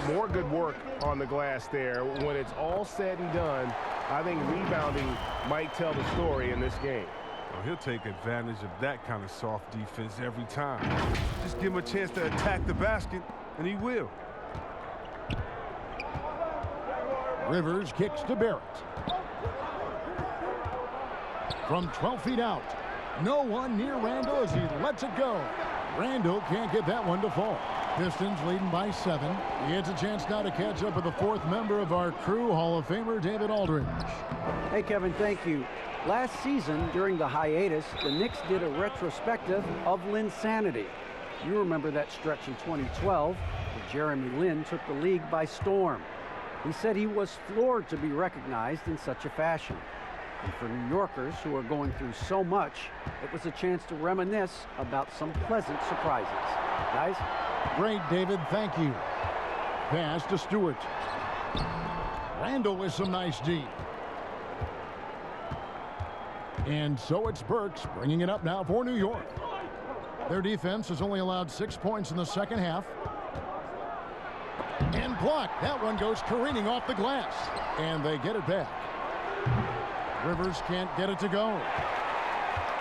More good work on the glass there. When it's all said and done, I think rebounding might tell the story in this game. Well, he'll take advantage of that kind of soft defense every time. Just give him a chance to attack the basket, and he will. Rivers kicks to Barrett. From 12 feet out. No one near Randall as he lets it go. Randall can't get that one to fall. Pistons leading by 7. He gets a chance now to catch up with the 4th member of our crew, Hall of Famer David Aldridge. Hey, Kevin, thank you. Last season, during the hiatus, the Knicks did a retrospective of Linsanity. You remember that stretch in 2012 where Jeremy Lin took the league by storm. He said he was floored to be recognized in such a fashion. And for New Yorkers who are going through so much, it was a chance to reminisce about some pleasant surprises. Guys? Great, David. Thank you. Pass to Stewart. Randall with some nice D. And so it's Burks bringing it up now for New York. Their defense has only allowed 6 points in the second half. And blocked. That one goes careening off the glass. And they get it back. Rivers can't get it to go.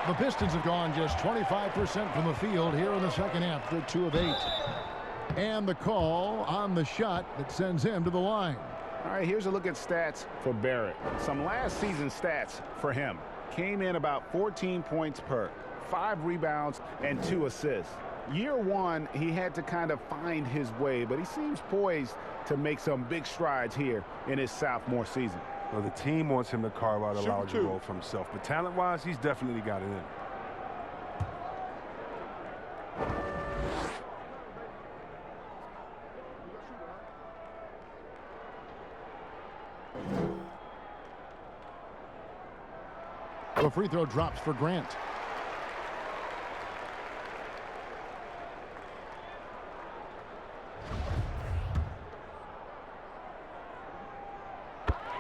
The Pistons have gone just 25% from the field here in the second half. They're 2 of 8. And the call on the shot that sends him to the line. All right, here's a look at stats for Barrett. Some last season stats for him. Came in about 14 points per, 5 rebounds, and 2 assists. Year 1, he had to kind of find his way, but he seems poised to make some big strides here in his sophomore season. Well, the team wants him to carve out a larger role for himself, but talent-wise, he's definitely got it in. The free throw drops for Grant.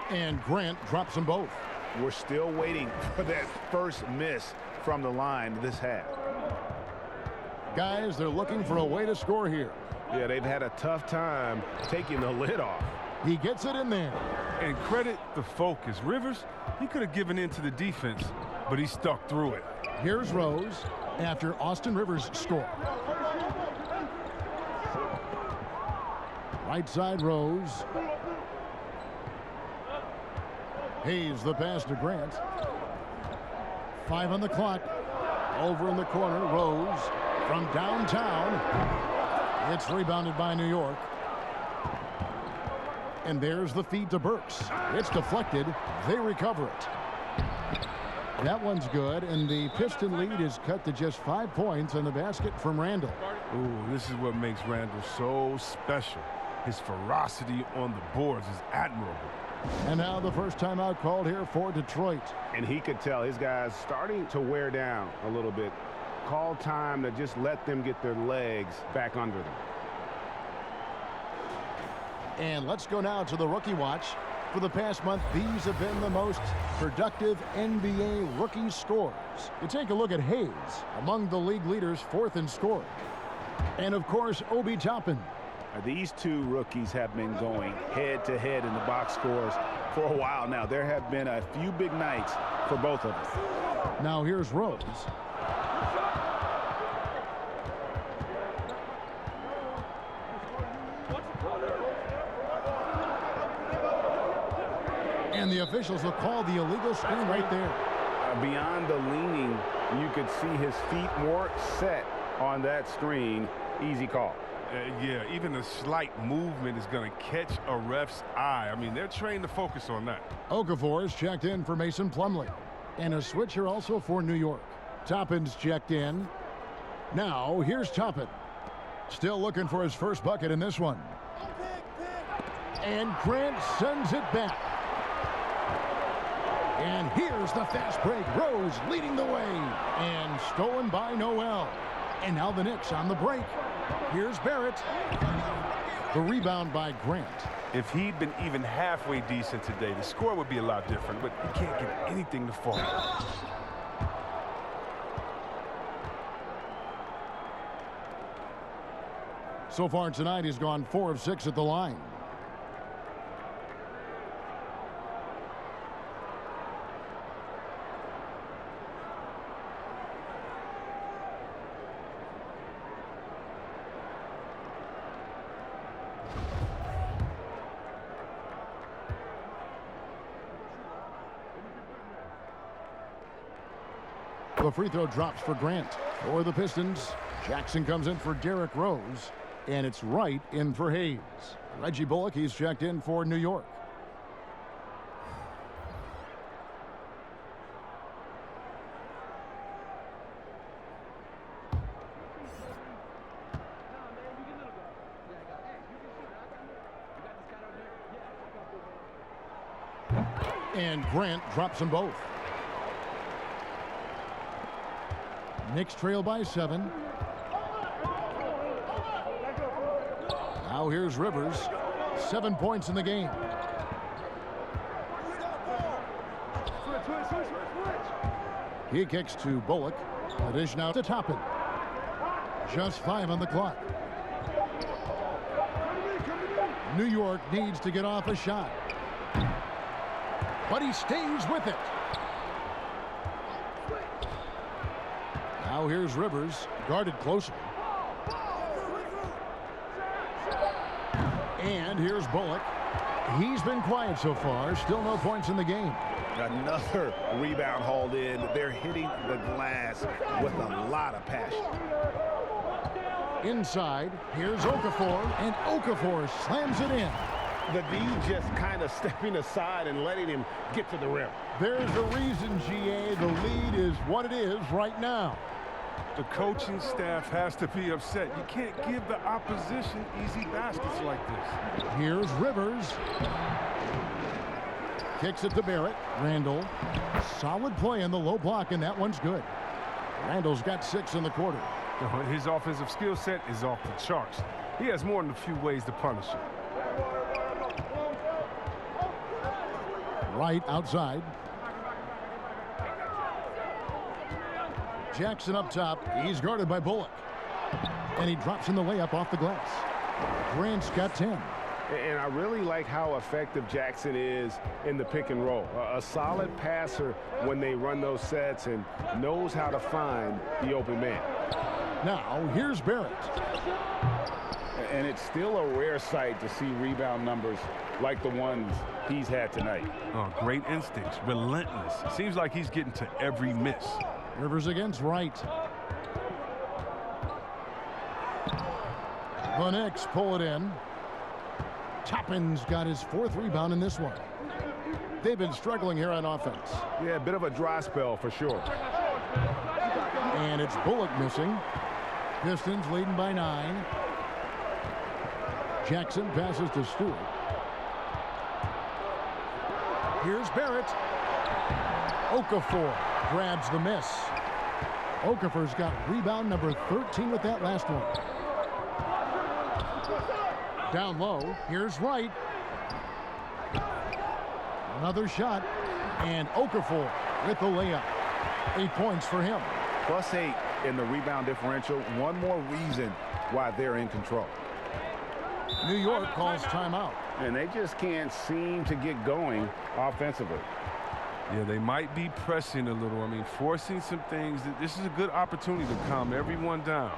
And Grant drops them both. We're still waiting for that first miss from the line this half. Guys, they're looking for a way to score here. Yeah, they've had a tough time taking the lid off. He gets it in there. And credit the focus. Rivers, he could have given in to the defense, but he stuck through it. Here's Rose after Austin Rivers score. Right side Rose. Hayes the pass to Grant. 5 on the clock. Over in the corner, Rose from downtown. It's rebounded by New York. And there's the feed to Burks. It's deflected. They recover it. That one's good, and the Piston lead is cut to just 5 points in the basket from Randall. Ooh, this is what makes Randall so special. His ferocity on the boards is admirable. And now the first timeout called here for Detroit. And he could tell his guys starting to wear down a little bit. Call time to just let them get their legs back under them. And let's go now to the rookie watch. For the past month, these have been the most productive NBA rookie scorers. You take a look at Hayes, among the league leaders, 4th in scoring. And of course, Obi Toppin. These two rookies have been going head-to-head in the box scores for a while now. There have been a few big nights for both of them. Now here's Rose. And the officials will call the illegal screen right there. Beyond the leaning, you could see his feet more set on that screen. Easy call. Yeah, even a slight movement is going to catch a ref's eye. I mean, they're trained to focus on that. Okafor is checked in for Mason Plumley. And a switcher also for New York. Toppin's checked in. Now, here's Toppin. Still looking for his first bucket in this one. And Grant sends it back. And here's the fast break. Rose leading the way. And stolen by Noel. And now the Knicks on the break. Here's Barrett. The rebound by Grant. If he'd been even halfway decent today, the score would be a lot different, but he can't get anything to fall. So far tonight, he's gone 4 of 6 at the line. The free throw drops for Grant. For the Pistons, Jackson comes in for Derrick Rose, and it's right in for Hayes. Reggie Bullock, he's checked in for New York. And Grant drops them both. Knicks trail by 7. Now here's Rivers. 7 points in the game. He kicks to Bullock. The dish now to Toppin. Just 5 on the clock. New York needs to get off a shot. But he stays with it. Now here's Rivers, guarded closer. And here's Bullock. He's been quiet so far. Still no points in the game. Another rebound hauled in. They're hitting the glass with a lot of passion. Inside, here's Okafor, and Okafor slams it in. the D just kind of stepping aside and letting him get to the rim. There's a reason, GA. The lead is what it is right now. The coaching staff has to be upset. You can't give the opposition easy baskets like this. Here's Rivers. Kicks it to Barrett. Randall. Solid play in the low block, and that one's good. Randall's got 6 in the quarter. His offensive skill set is off the charts. He has more than a few ways to punish it. Right outside. Jackson up top. He's guarded by Bullock. And he drops in the layup off the glass. Grant's got 10. And I really like how effective Jackson is in the pick and roll. A solid passer when they run those sets and knows how to find the open man. Now, here's Barrett. And it's still a rare sight to see rebound numbers like the ones he's had tonight. Oh, great instincts, relentless. Seems like he's getting to every miss. Rivers against Wright. The Knicks pull it in. Toppin's got his 4th rebound in this one. They've been struggling here on offense. Yeah, a bit of a dry spell for sure. And it's Bullock missing. Pistons leading by 9. Jackson passes to Stewart. Here's Barrett. Okafor grabs the miss. Okafor's got rebound number 13 with that last one. Down low, here's Wright. Another shot, and Okafor with the layup. 8 points for him. +8 in the rebound differential. One more reason why they're in control. New York calls timeout. And they just can't seem to get going offensively. Yeah, they might be pressing a little. I mean, forcing some things. This is a good opportunity to calm everyone down.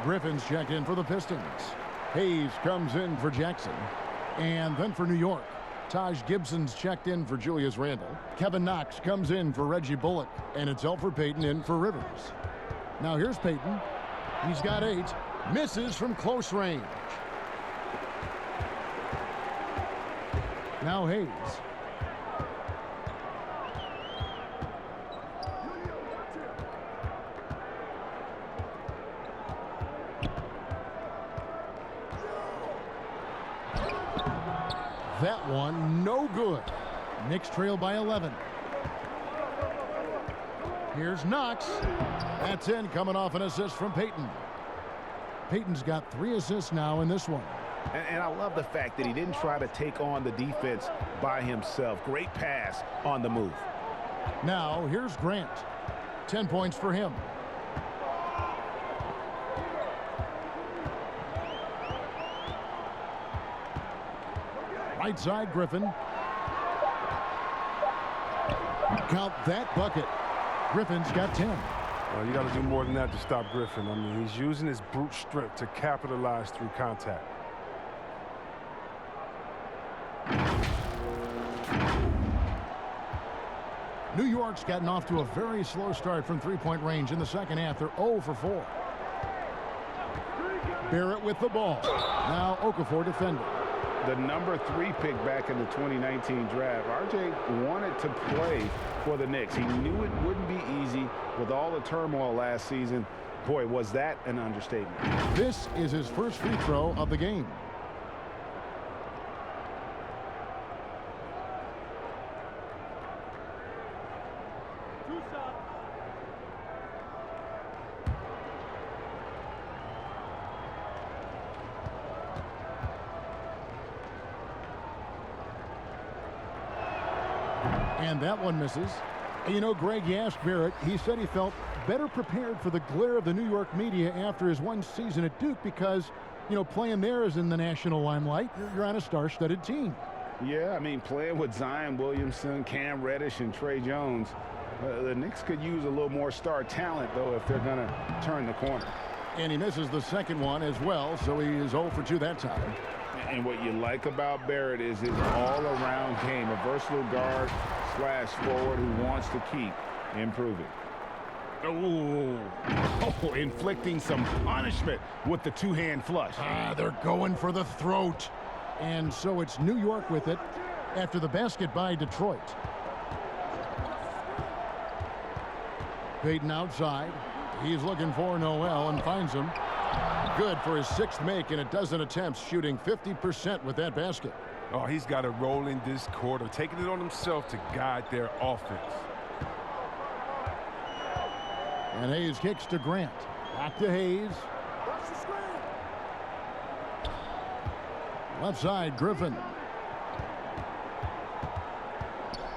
Griffin's checked in for the Pistons. Hayes comes in for Jackson. And then for New York, Taj Gibson's checked in for Julius Randle. Kevin Knox comes in for Reggie Bullock. And it's Elfrid Payton in for Rivers. Now here's Payton. He's got 8. Misses from close range. Now Hayes. That one, no good. Knicks trail by 11. Here's Knox. That's in, coming off an assist from Peyton. Peyton's got 3 assists now in this one. And I love the fact that he didn't try to take on the defense by himself. Great pass on the move. Now, here's Grant. 10 points for him. Right side, Griffin. Count that bucket. Griffin's got 10. Well, you got to do more than that to stop Griffin. I mean, he's using his brute strength to capitalize through contact. New York's gotten off to a very slow start from three-point range in the second half. They're 0 for 4. Barrett with the ball. Now Okafor defending. The number 3 pick back in the 2019 draft. RJ wanted to play for the Knicks. He knew it wouldn't be easy with all the turmoil last season. Boy, was that an understatement. This is his first free throw of the game. And that one misses. And you know, Greg, you asked Barrett, he said he felt better prepared for the glare of the New York media after his one season at Duke because, you know, playing there is in the national limelight. You're on a star-studded team. Yeah, I mean, playing with Zion Williamson, Cam Reddish, and Trey Jones, the Knicks could use a little more star talent, though, if they're going to turn the corner. And he misses the second one as well, so he is 0 for 2 that time. And what you like about Barrett is his all-around game, a versatile guard, flash forward who wants to keep improving. Oh, inflicting some punishment with the two-hand flush. They're going for the throat. And so it's New York with it after the basket by Detroit. Peyton outside. He's looking for Noel and finds him. Good for his 6th make and a dozen attempts, shooting 50% with that basket. Oh, he's got a role in this quarter, taking it on himself to guide their offense. And Hayes kicks to Grant. Back to Hayes. Left side, Griffin.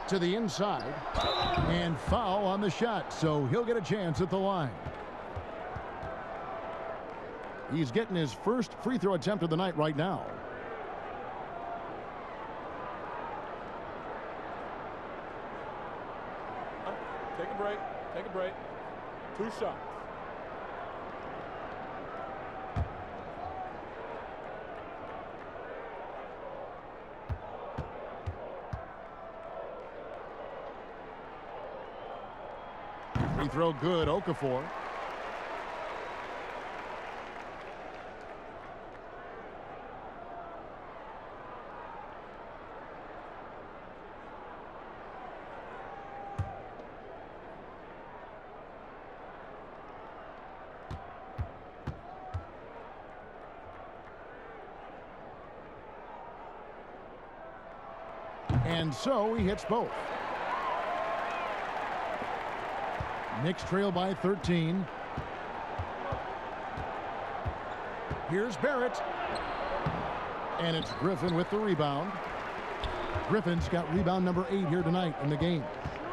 To the inside. And foul on the shot, so he'll get a chance at the line. He's getting his first free throw attempt of the night right now. Take a break. Take a break. 2 shots. Free throw good, Okafor. And so he hits both. Knicks trail by 13. Here's Barrett. And it's Griffin with the rebound. Griffin's got rebound number 8 here tonight in the game.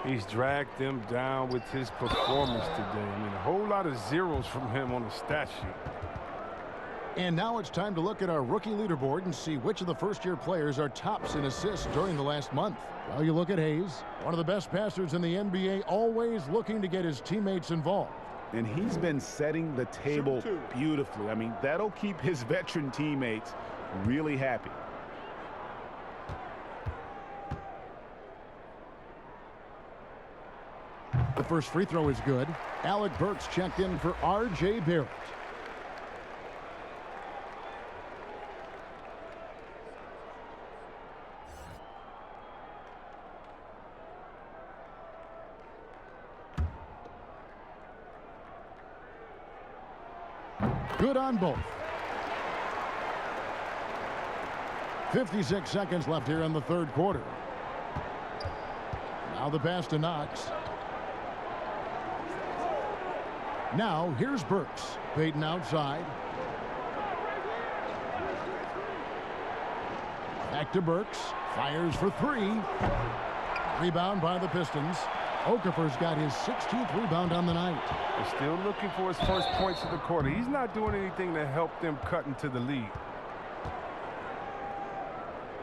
He's dragged them down with his performance today. I mean, a whole lot of zeros from him on the stat sheet. And now it's time to look at our rookie leaderboard and see which of the first-year players are tops in assists during the last month. Well, you look at Hayes, one of the best passers in the NBA, always looking to get his teammates involved. And he's been setting the table beautifully. I mean, that'll keep his veteran teammates really happy. The first free throw is good. Alec Burks checked in for R.J. Barrett. Good on both. 56 seconds left here in the third quarter. Now the pass to Knox. Now here's Burks. Peyton outside. Back to Burks. Fires for 3. Rebound by the Pistons. Okafor's got his 16th rebound on the night. They're still looking for his first points of the quarter. He's not doing anything to help them cut into the lead.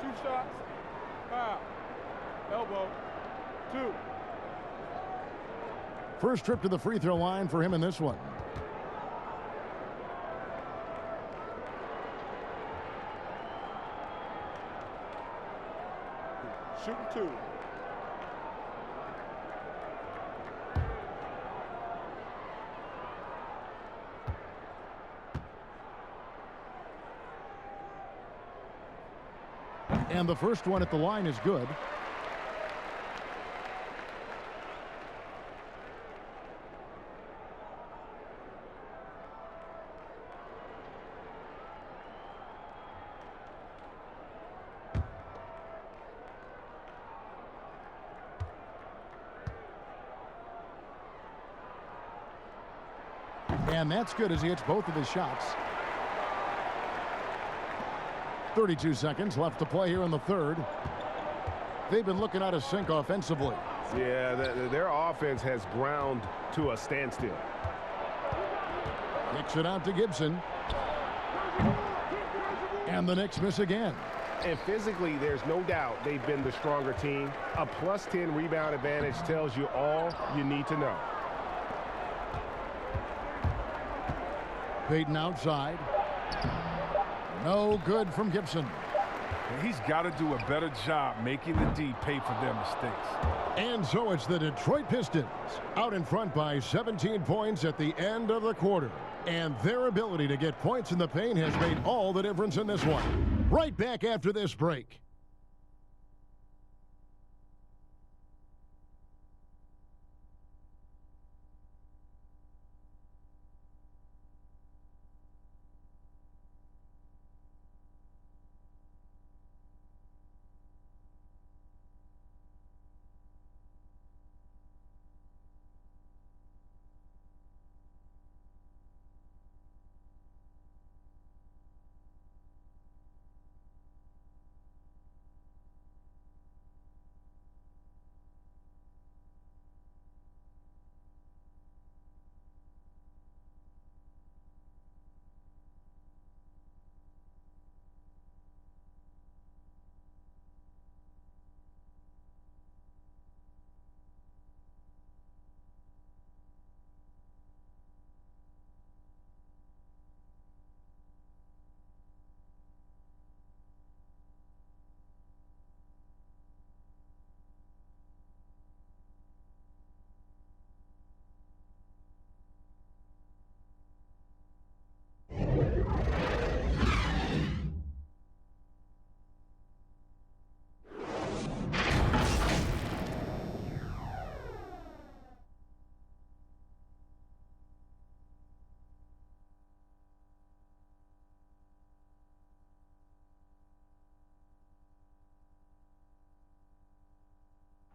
2 shots. Foul. Elbow. 2. First trip to the free throw line for him in this one. Shooting 2. And the first one at the line is good. And that's good as he hits both of his shots. 32 seconds left to play here in the third. They've been looking out of sync offensively. Yeah, their offense has ground to a standstill. Kicks it out to Gibson. And the Knicks miss again. And physically, there's no doubt they've been the stronger team. A +10 rebound advantage tells you all you need to know. Peyton outside. No good from Gibson. And he's got to do a better job making the D pay for their mistakes. And so it's the Detroit Pistons out in front by 17 points at the end of the quarter. And their ability to get points in the paint has made all the difference in this one. Right back after this break.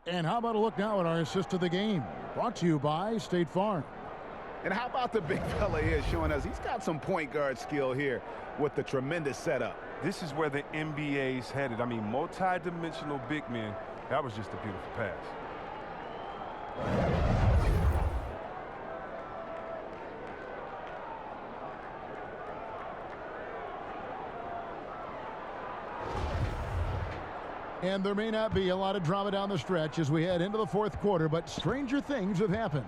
And how about a look now at our assist of the game? Brought to you by State Farm. And how about the big fella here showing us he's got some point guard skill here with the tremendous setup. This is where the NBA's headed. I mean, multi-dimensional big men. That was just a beautiful pass. And there may not be a lot of drama down the stretch as we head into the fourth quarter, but stranger things have happened.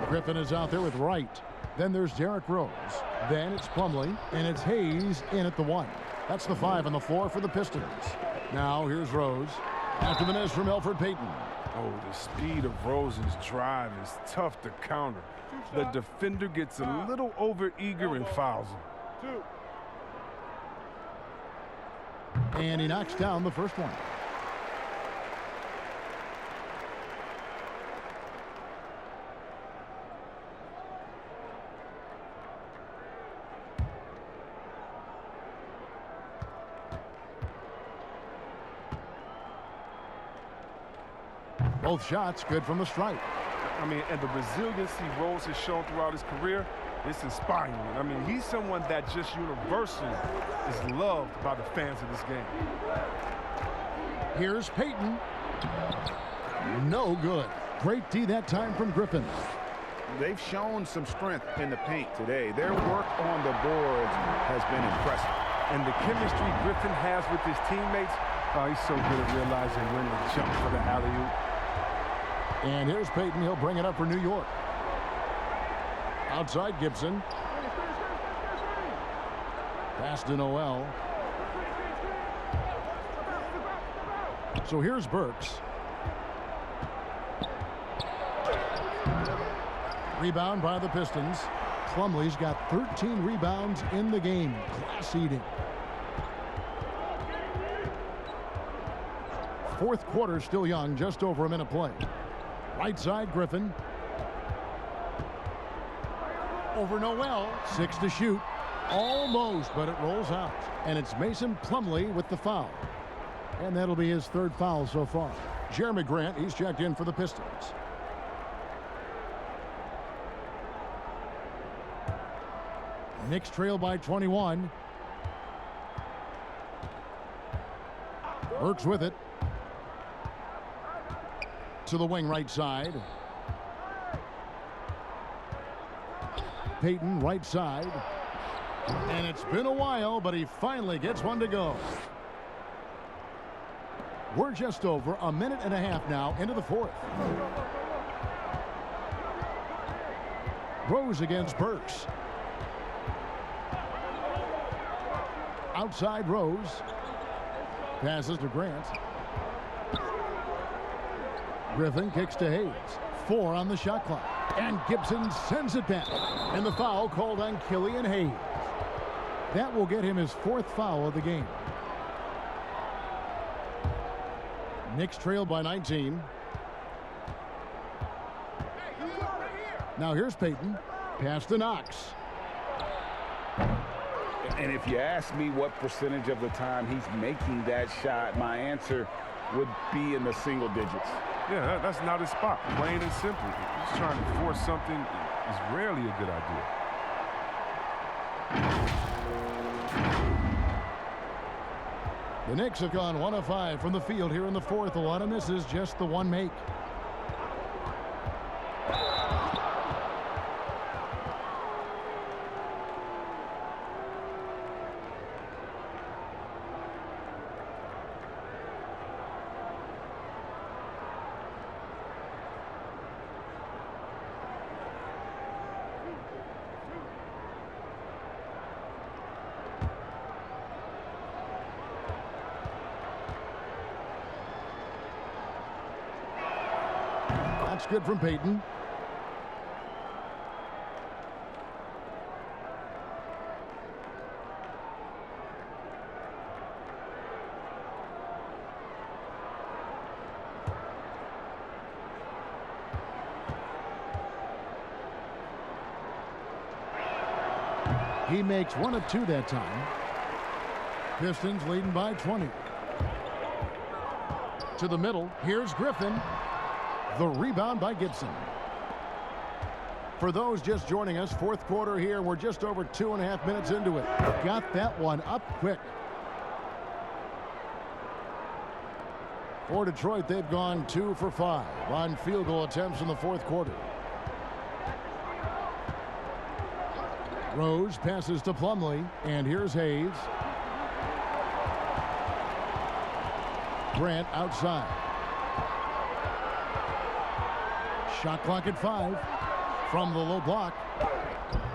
Griffin is out there with Wright. Then there's Derrick Rose. Then it's Plumley, and it's Hayes in at the 1. That's the 5 on the floor for the Pistons. Now here's Rose. After the miss from Elfrid Payton. Oh, the speed of Rose's drive is tough to counter. The defender gets a little over-eager and fouls him. And he knocks down the first one. Both shots good from the stripe. I mean, and the resiliency Rose has shown throughout his career, it's inspiring. I mean, he's someone that just universally is loved by the fans of this game. Here's Peyton. No good. Great D that time from Griffin. They've shown some strength in the paint today. Their work on the boards has been impressive. And the chemistry Griffin has with his teammates, he's so good at realizing when to jump for the alley-oop. And here's Peyton. He'll bring it up for New York. Outside Gibson. Pass to Noel. So here's Burks. Rebound by the Pistons. Plumlee's got 13 rebounds in the game. Class eating. Fourth quarter still young, just over a minute play. Right side, Griffin. Over Noel. 6 to shoot. Almost, but it rolls out. And it's Mason Plumley with the foul. And that'll be his third foul so far. Jeremy Grant, he's checked in for the Pistons. Knicks trail by 21. Burks with it. To the wing right side. Peyton right side. And it's been a while, but he finally gets one to go. We're just over a minute and a half now into the fourth. Rose against Burks. Outside Rose. Passes to Grant. Griffin kicks to Hayes. 4 on the shot clock. And Gibson sends it back. And the foul called on Killian Hayes. That will get him his 4th foul of the game. Knicks trail by 19. Now here's Peyton. Pass to Knox. And if you ask me what percentage of the time he's making that shot, my answer would be in the single digits. Yeah, that's not his spot. Plain and simple. Just trying to force something is rarely a good idea. The Knicks have gone 1 of 5 from the field here in the 4th. A lot of misses, just the 1 make. That's good from Peyton. He makes 1 of 2 that time. Pistons leading by 20. To the middle. Here's Griffin. The rebound by Gibson. For those just joining us, 4th quarter here. We're just over 2.5 minutes into it. Got that one up quick. For Detroit, they've gone 2 for 5 on field goal attempts in the 4th quarter. Rose passes to Plumley, and here's Hayes. Grant outside. Shot clock at 5 from the low block.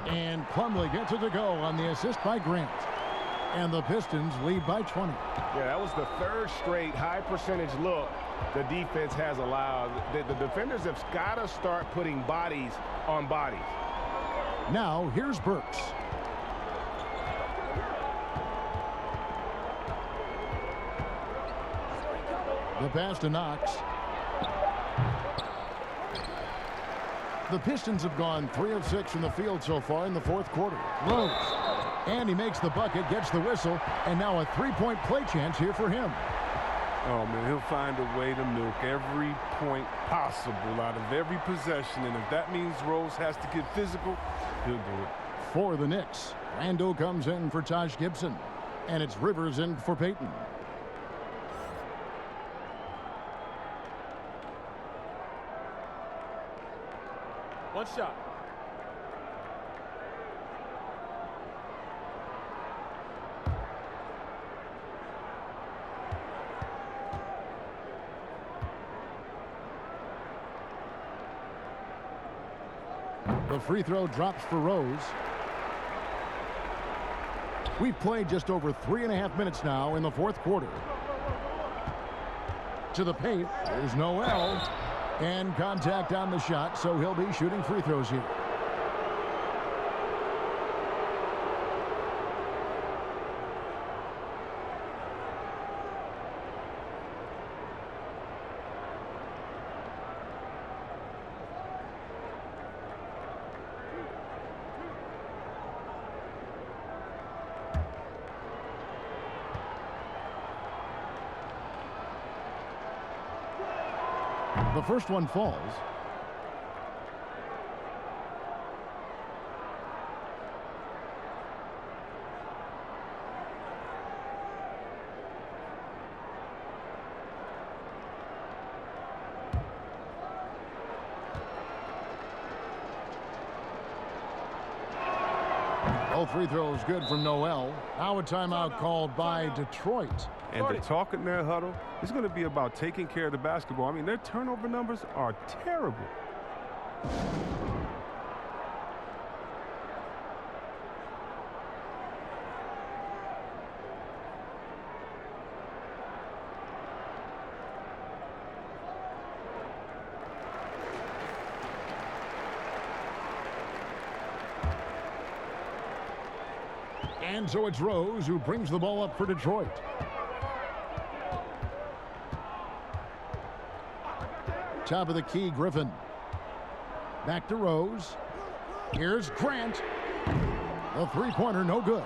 And Plumley gets it to go on the assist by Grant. And the Pistons lead by 20. Yeah, that was the 3rd straight high percentage look the defense has allowed. The defenders have got to start putting bodies on bodies. Now here's Burks. The pass to Knox. The Pistons have gone 3 of 6 from the field so far in the 4th quarter. Rose. And he makes the bucket, gets the whistle, and now a 3-point play chance here for him. Oh, man, he'll find a way to milk every point possible out of every possession, and if that means Rose has to get physical, he'll do it. For the Knicks, Randall comes in for Taj Gibson, and it's Rivers in for Peyton. One shot. The free throw drops for Rose. We've played just over 3.5 minutes now in the 4th quarter. To the paint, there's Noel. And contact on the shot, so he'll be shooting free throws here. The first one falls. All free throws good from Noel. Now a timeout called by Detroit. And the talk in their huddle is going to be about taking care of the basketball. I mean, their turnover numbers are terrible. And so it's Rose who brings the ball up for Detroit. Top of the key, Griffin. Back to Rose. Here's Grant. The three-pointer, no good.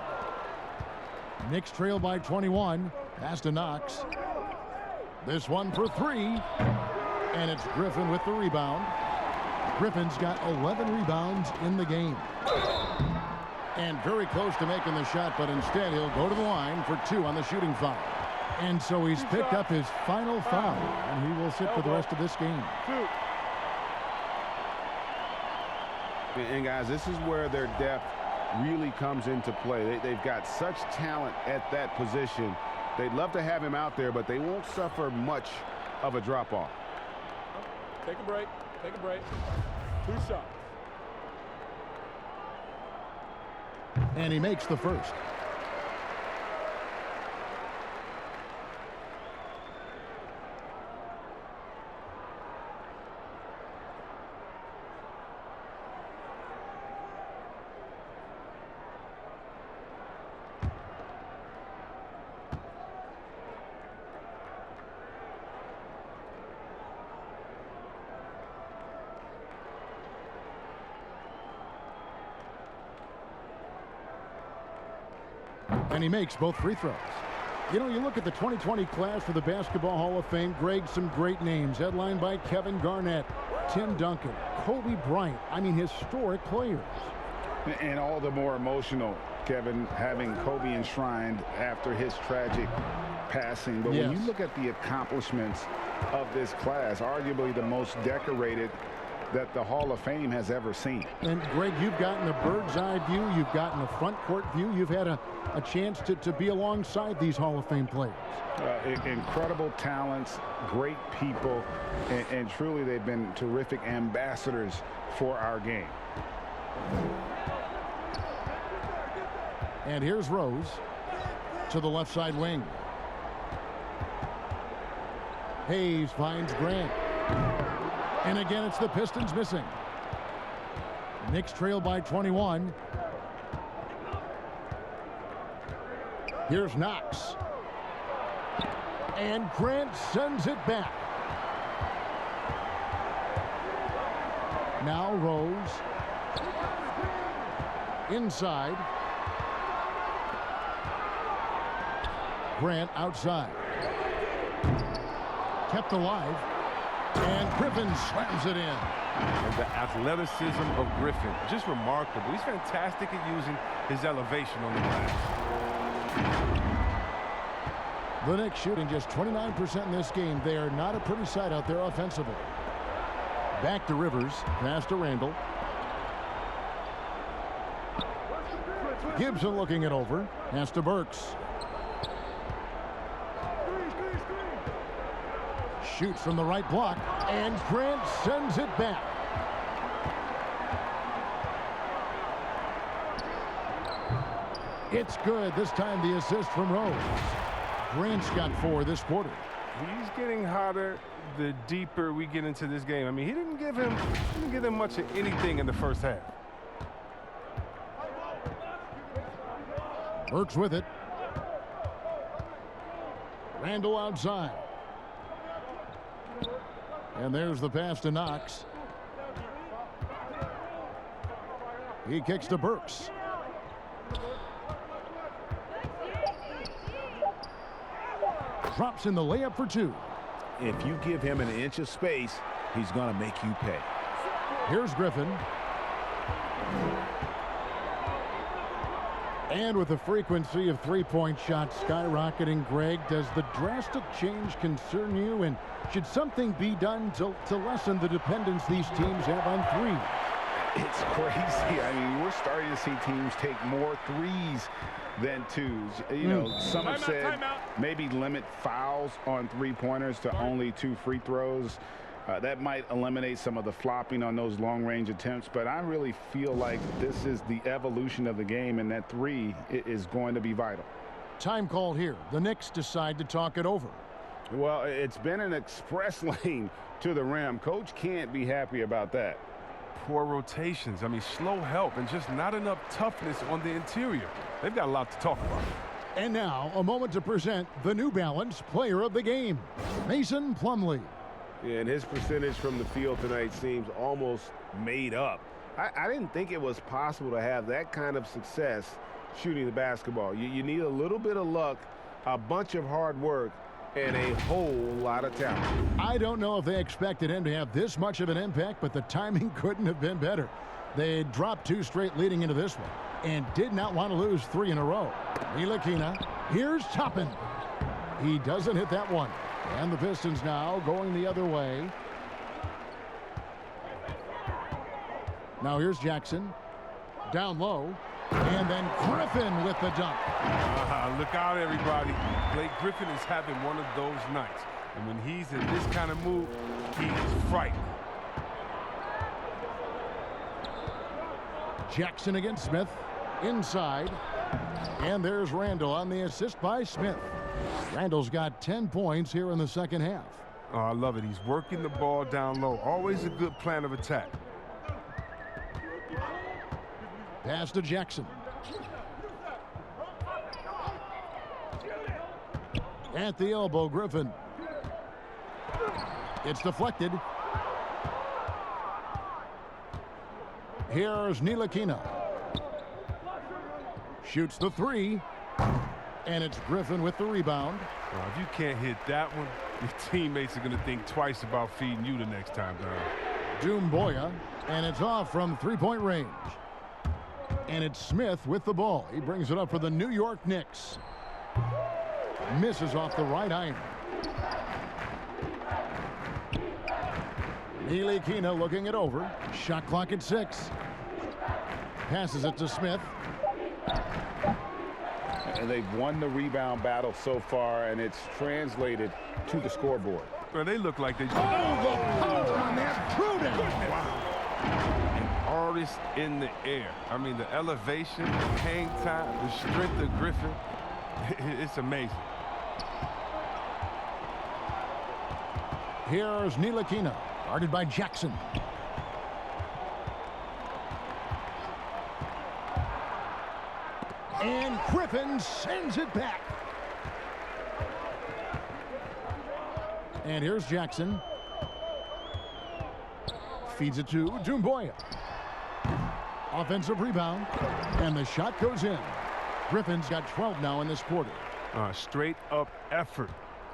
Knicks trail by 21. Pass to Knox. This one for three. And it's Griffin with the rebound. Griffin's got 11 rebounds in the game. And very close to making the shot, but instead he'll go to the line for 2 on the shooting foul. And so he's picked up his final foul, and he will sit for the rest of this game. And guys, this is where their depth really comes into play. They've got such talent at that position. They'd love to have him out there, but they won't suffer much of a drop-off. Take a break. Take a break. 2 shots. And he makes the first. And he makes both free throws. You know, you look at the 2020 class for the Basketball Hall of Fame, Greg, some great names, headlined by Kevin Garnett, Tim Duncan, Kobe Bryant. I mean, historic players. And all the more emotional, Kevin, having Kobe enshrined after his tragic passing. But when you look at the accomplishments of this class, arguably the most decorated that the Hall of Fame has ever seen. And Greg, you've gotten a bird's eye view, you've gotten a front court view, you've had a chance to be alongside these Hall of Fame players. Incredible talents, great people, and truly they've been terrific ambassadors for our game. And here's Rose to the left side wing. Hayes finds Grant. And again, it's the Pistons missing. Knicks trail by 21. Here's Knox. And Grant sends it back. Now Rose. Inside. Grant outside. Kept alive. And Griffin slams it in. And the athleticism of Griffin, just remarkable. He's fantastic at using his elevation on the glass. The Knicks shooting just 29% in this game. They are not a pretty sight out there offensively. Back to Rivers. Pass to Randall. Gibson looking it over. Pass to Burks. Shoots from the right block, and Grant sends it back. It's good. This time the assist from Rose. Grant's got 4 this quarter. He's getting hotter the deeper we get into this game. I mean, he didn't give him much of anything in the first half. Burks with it. Randall outside. And there's the pass to Knox. He kicks to Burks. Drops in the layup for 2. If you give him an inch of space, he's going to make you pay. Here's Griffin. And with the frequency of three-point shots skyrocketing, Greg, does the drastic change concern you? And should something be done to lessen the dependence these teams have on three? It's crazy. I mean, we're starting to see teams take more threes than twos. You know, some have said maybe limit fouls on three-pointers to only 2 free throws. That might eliminate some of the flopping on those long-range attempts, but I really feel like this is the evolution of the game, and that 3 is going to be vital. Time call here. The Knicks decide to talk it over. Well, it's been an express lane to the rim. Coach can't be happy about that. Poor rotations. I mean, slow help and just not enough toughness on the interior. They've got a lot to talk about. And now, a moment to present the New Balance Player of the Game, Mason Plumley. Yeah, and his percentage from the field tonight seems almost made up. I didn't think it was possible to have that kind of success shooting the basketball. You need a little bit of luck, a bunch of hard work, and a whole lot of talent. I don't know if they expected him to have this much of an impact, but the timing couldn't have been better. They dropped 2 straight leading into this one and did not want to lose 3 in a row. Ntilikina, here's Toppin. He doesn't hit that one. And the Pistons now going the other way. Now here's Jackson. Down low. And then Griffin with the dunk. Look out, everybody. Blake Griffin is having one of those nights. And when he's in this kind of mood, he is frightening. Jackson against Smith. Inside. And there's Randall on the assist by Smith. Randall's got 10 points here in the second half. Oh, I love it. He's working the ball down low. Always a good plan of attack. Pass to Jackson. At the elbow, Griffin. It's deflected. Here's Ntilikina. Shoots the 3. And it's Griffin with the rebound. Well, if you can't hit that one, your teammates are going to think twice about feeding you the next time down. Doumbouya, and it's off from 3-point range. And it's Smith with the ball. He brings it up for the New York Knicks. Misses off the right iron. Ntilikina looking it over. Shot clock at 6. Passes it to Smith. And they've won the rebound battle so far, and it's translated to the scoreboard. Well, they look like they... Oh, the power on that prudent. Wow. An artist in the air. I mean, the elevation, the hang time, the strength of Griffin, it's amazing. Here's Ntilikina, guarded by Jackson. And Griffin sends it back. And here's Jackson. Feeds it to Doumbouya. Offensive rebound. And the shot goes in. Griffin's got 12 now in this quarter. Straight up effort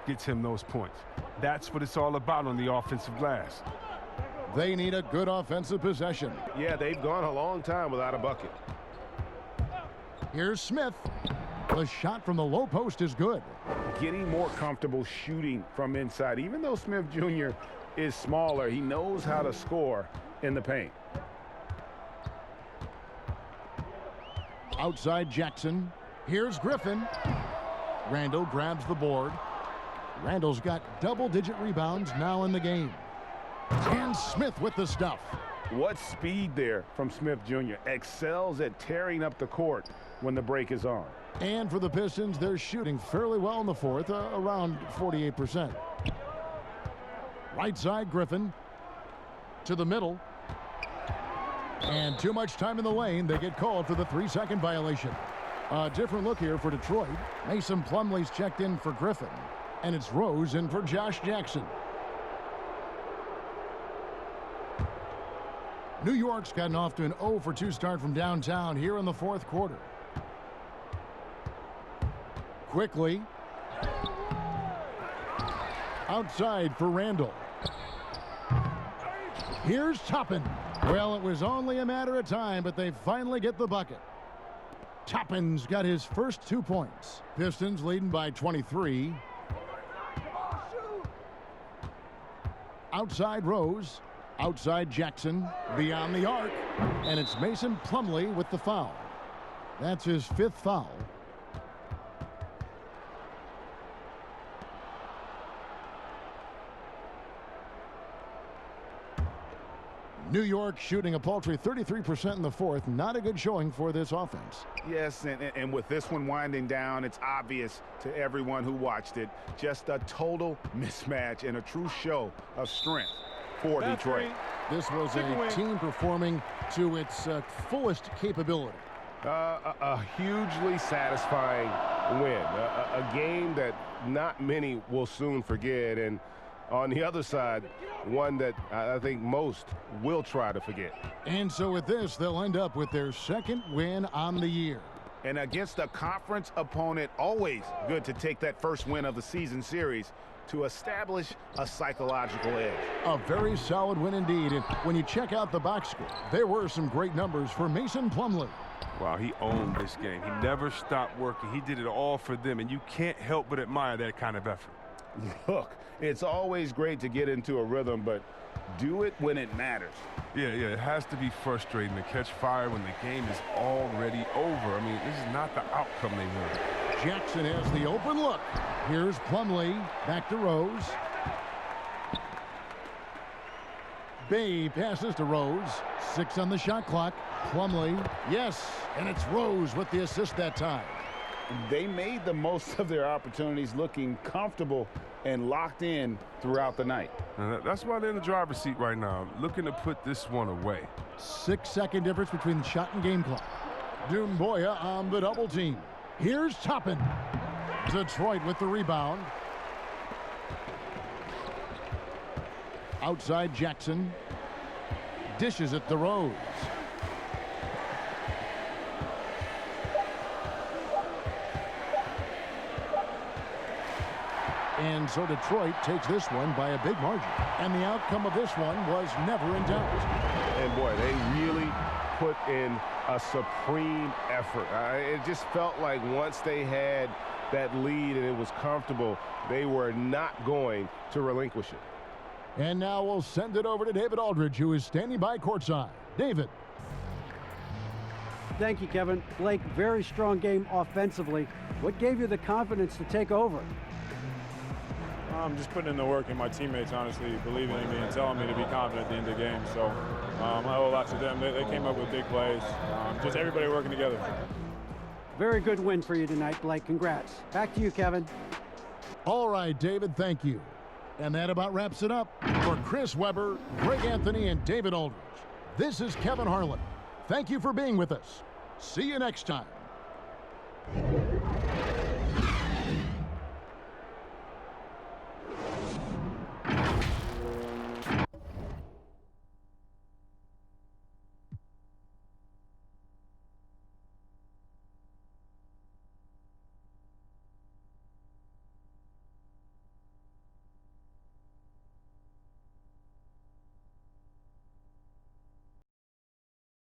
gets him those points. That's what it's all about on the offensive glass. They need a good offensive possession. Yeah, they've gone a long time without a bucket. Here's Smith. The shot from the low post is good. Getting more comfortable shooting from inside. Even though Smith Jr. is smaller, he knows how to score in the paint. Outside Jackson. Here's Griffin. Randall grabs the board. Randall's got double-digit rebounds now in the game. And Smith with the stuff. What speed there from Smith Jr. Excels at tearing up the court when the break is on. And for the Pistons, they're shooting fairly well in the fourth, around 48%. Right side, Griffin. To the middle. And too much time in the lane. They get called for the 3-second violation. A different look here for Detroit. Mason Plumlee's checked in for Griffin. And it's Rose in for Josh Jackson. New York's gotten off to an 0-for-2 start from downtown here in the fourth quarter. Quickly. Outside for Randall. Here's Toppin. Well, it was only a matter of time, but they finally get the bucket. Toppin's got his first 2 points. Pistons leading by 23. Outside Rose. Outside Jackson. Beyond the arc. And it's Mason Plumlee with the foul. That's his 5th foul. New York shooting a paltry 33% in the fourth. Not a good showing for this offense. Yes, and with this one winding down, it's obvious to everyone who watched it. Just a total mismatch and a true show of strength for for Detroit. This was a team performing to its fullest capability. A hugely satisfying win. A game that not many will soon forget. And on the other side, one that I think most will try to forget. And so with this, they'll end up with their second win on the year. And against a conference opponent, always good to take that first win of the season series to establish a psychological edge. A very solid win indeed. And when you check out the box score, there were some great numbers for Mason Plumley. Wow, he owned this game. He never stopped working. He did it all for them, and you can't help but admire that kind of effort. Look, it's always great to get into a rhythm, but do it when it matters. Yeah, it has to be frustrating to catch fire when the game is already over. I mean, this is not the outcome they want. Jackson has the open look. Here's Plumley, back to Rose. Bay passes to Rose. 6 on the shot clock. Plumley, yes, and it's Rose with the assist that time. They made the most of their opportunities, looking comfortable and locked in throughout the night. That's why they're in the driver's seat right now, looking to put this one away. 6-second difference between the shot and game clock. Dumboya on the double team. Here's Toppin. Detroit with the rebound. Outside Jackson. Dishes it to Rose. And so Detroit takes this one by a big margin. And the outcome of this one was never in doubt. And boy, they really put in a supreme effort. It just felt like once they had that lead and it was comfortable, they were not going to relinquish it. And now we'll send it over to David Aldridge, who is standing by courtside. David. Thank you, Kevin. Blake, very strong game offensively. What gave you the confidence to take over? I'm just putting in the work, and my teammates, honestly, believing in me and telling me to be confident at the end of the game. So I owe a lot to them. They came up with big plays. Just everybody working together. Very good win for you tonight, Blake. Congrats. Back to you, Kevin. All right, David, thank you. And that about wraps it up. For Chris Webber, Greg Anthony, and David Aldridge, this is Kevin Harlan. Thank you for being with us. See you next time.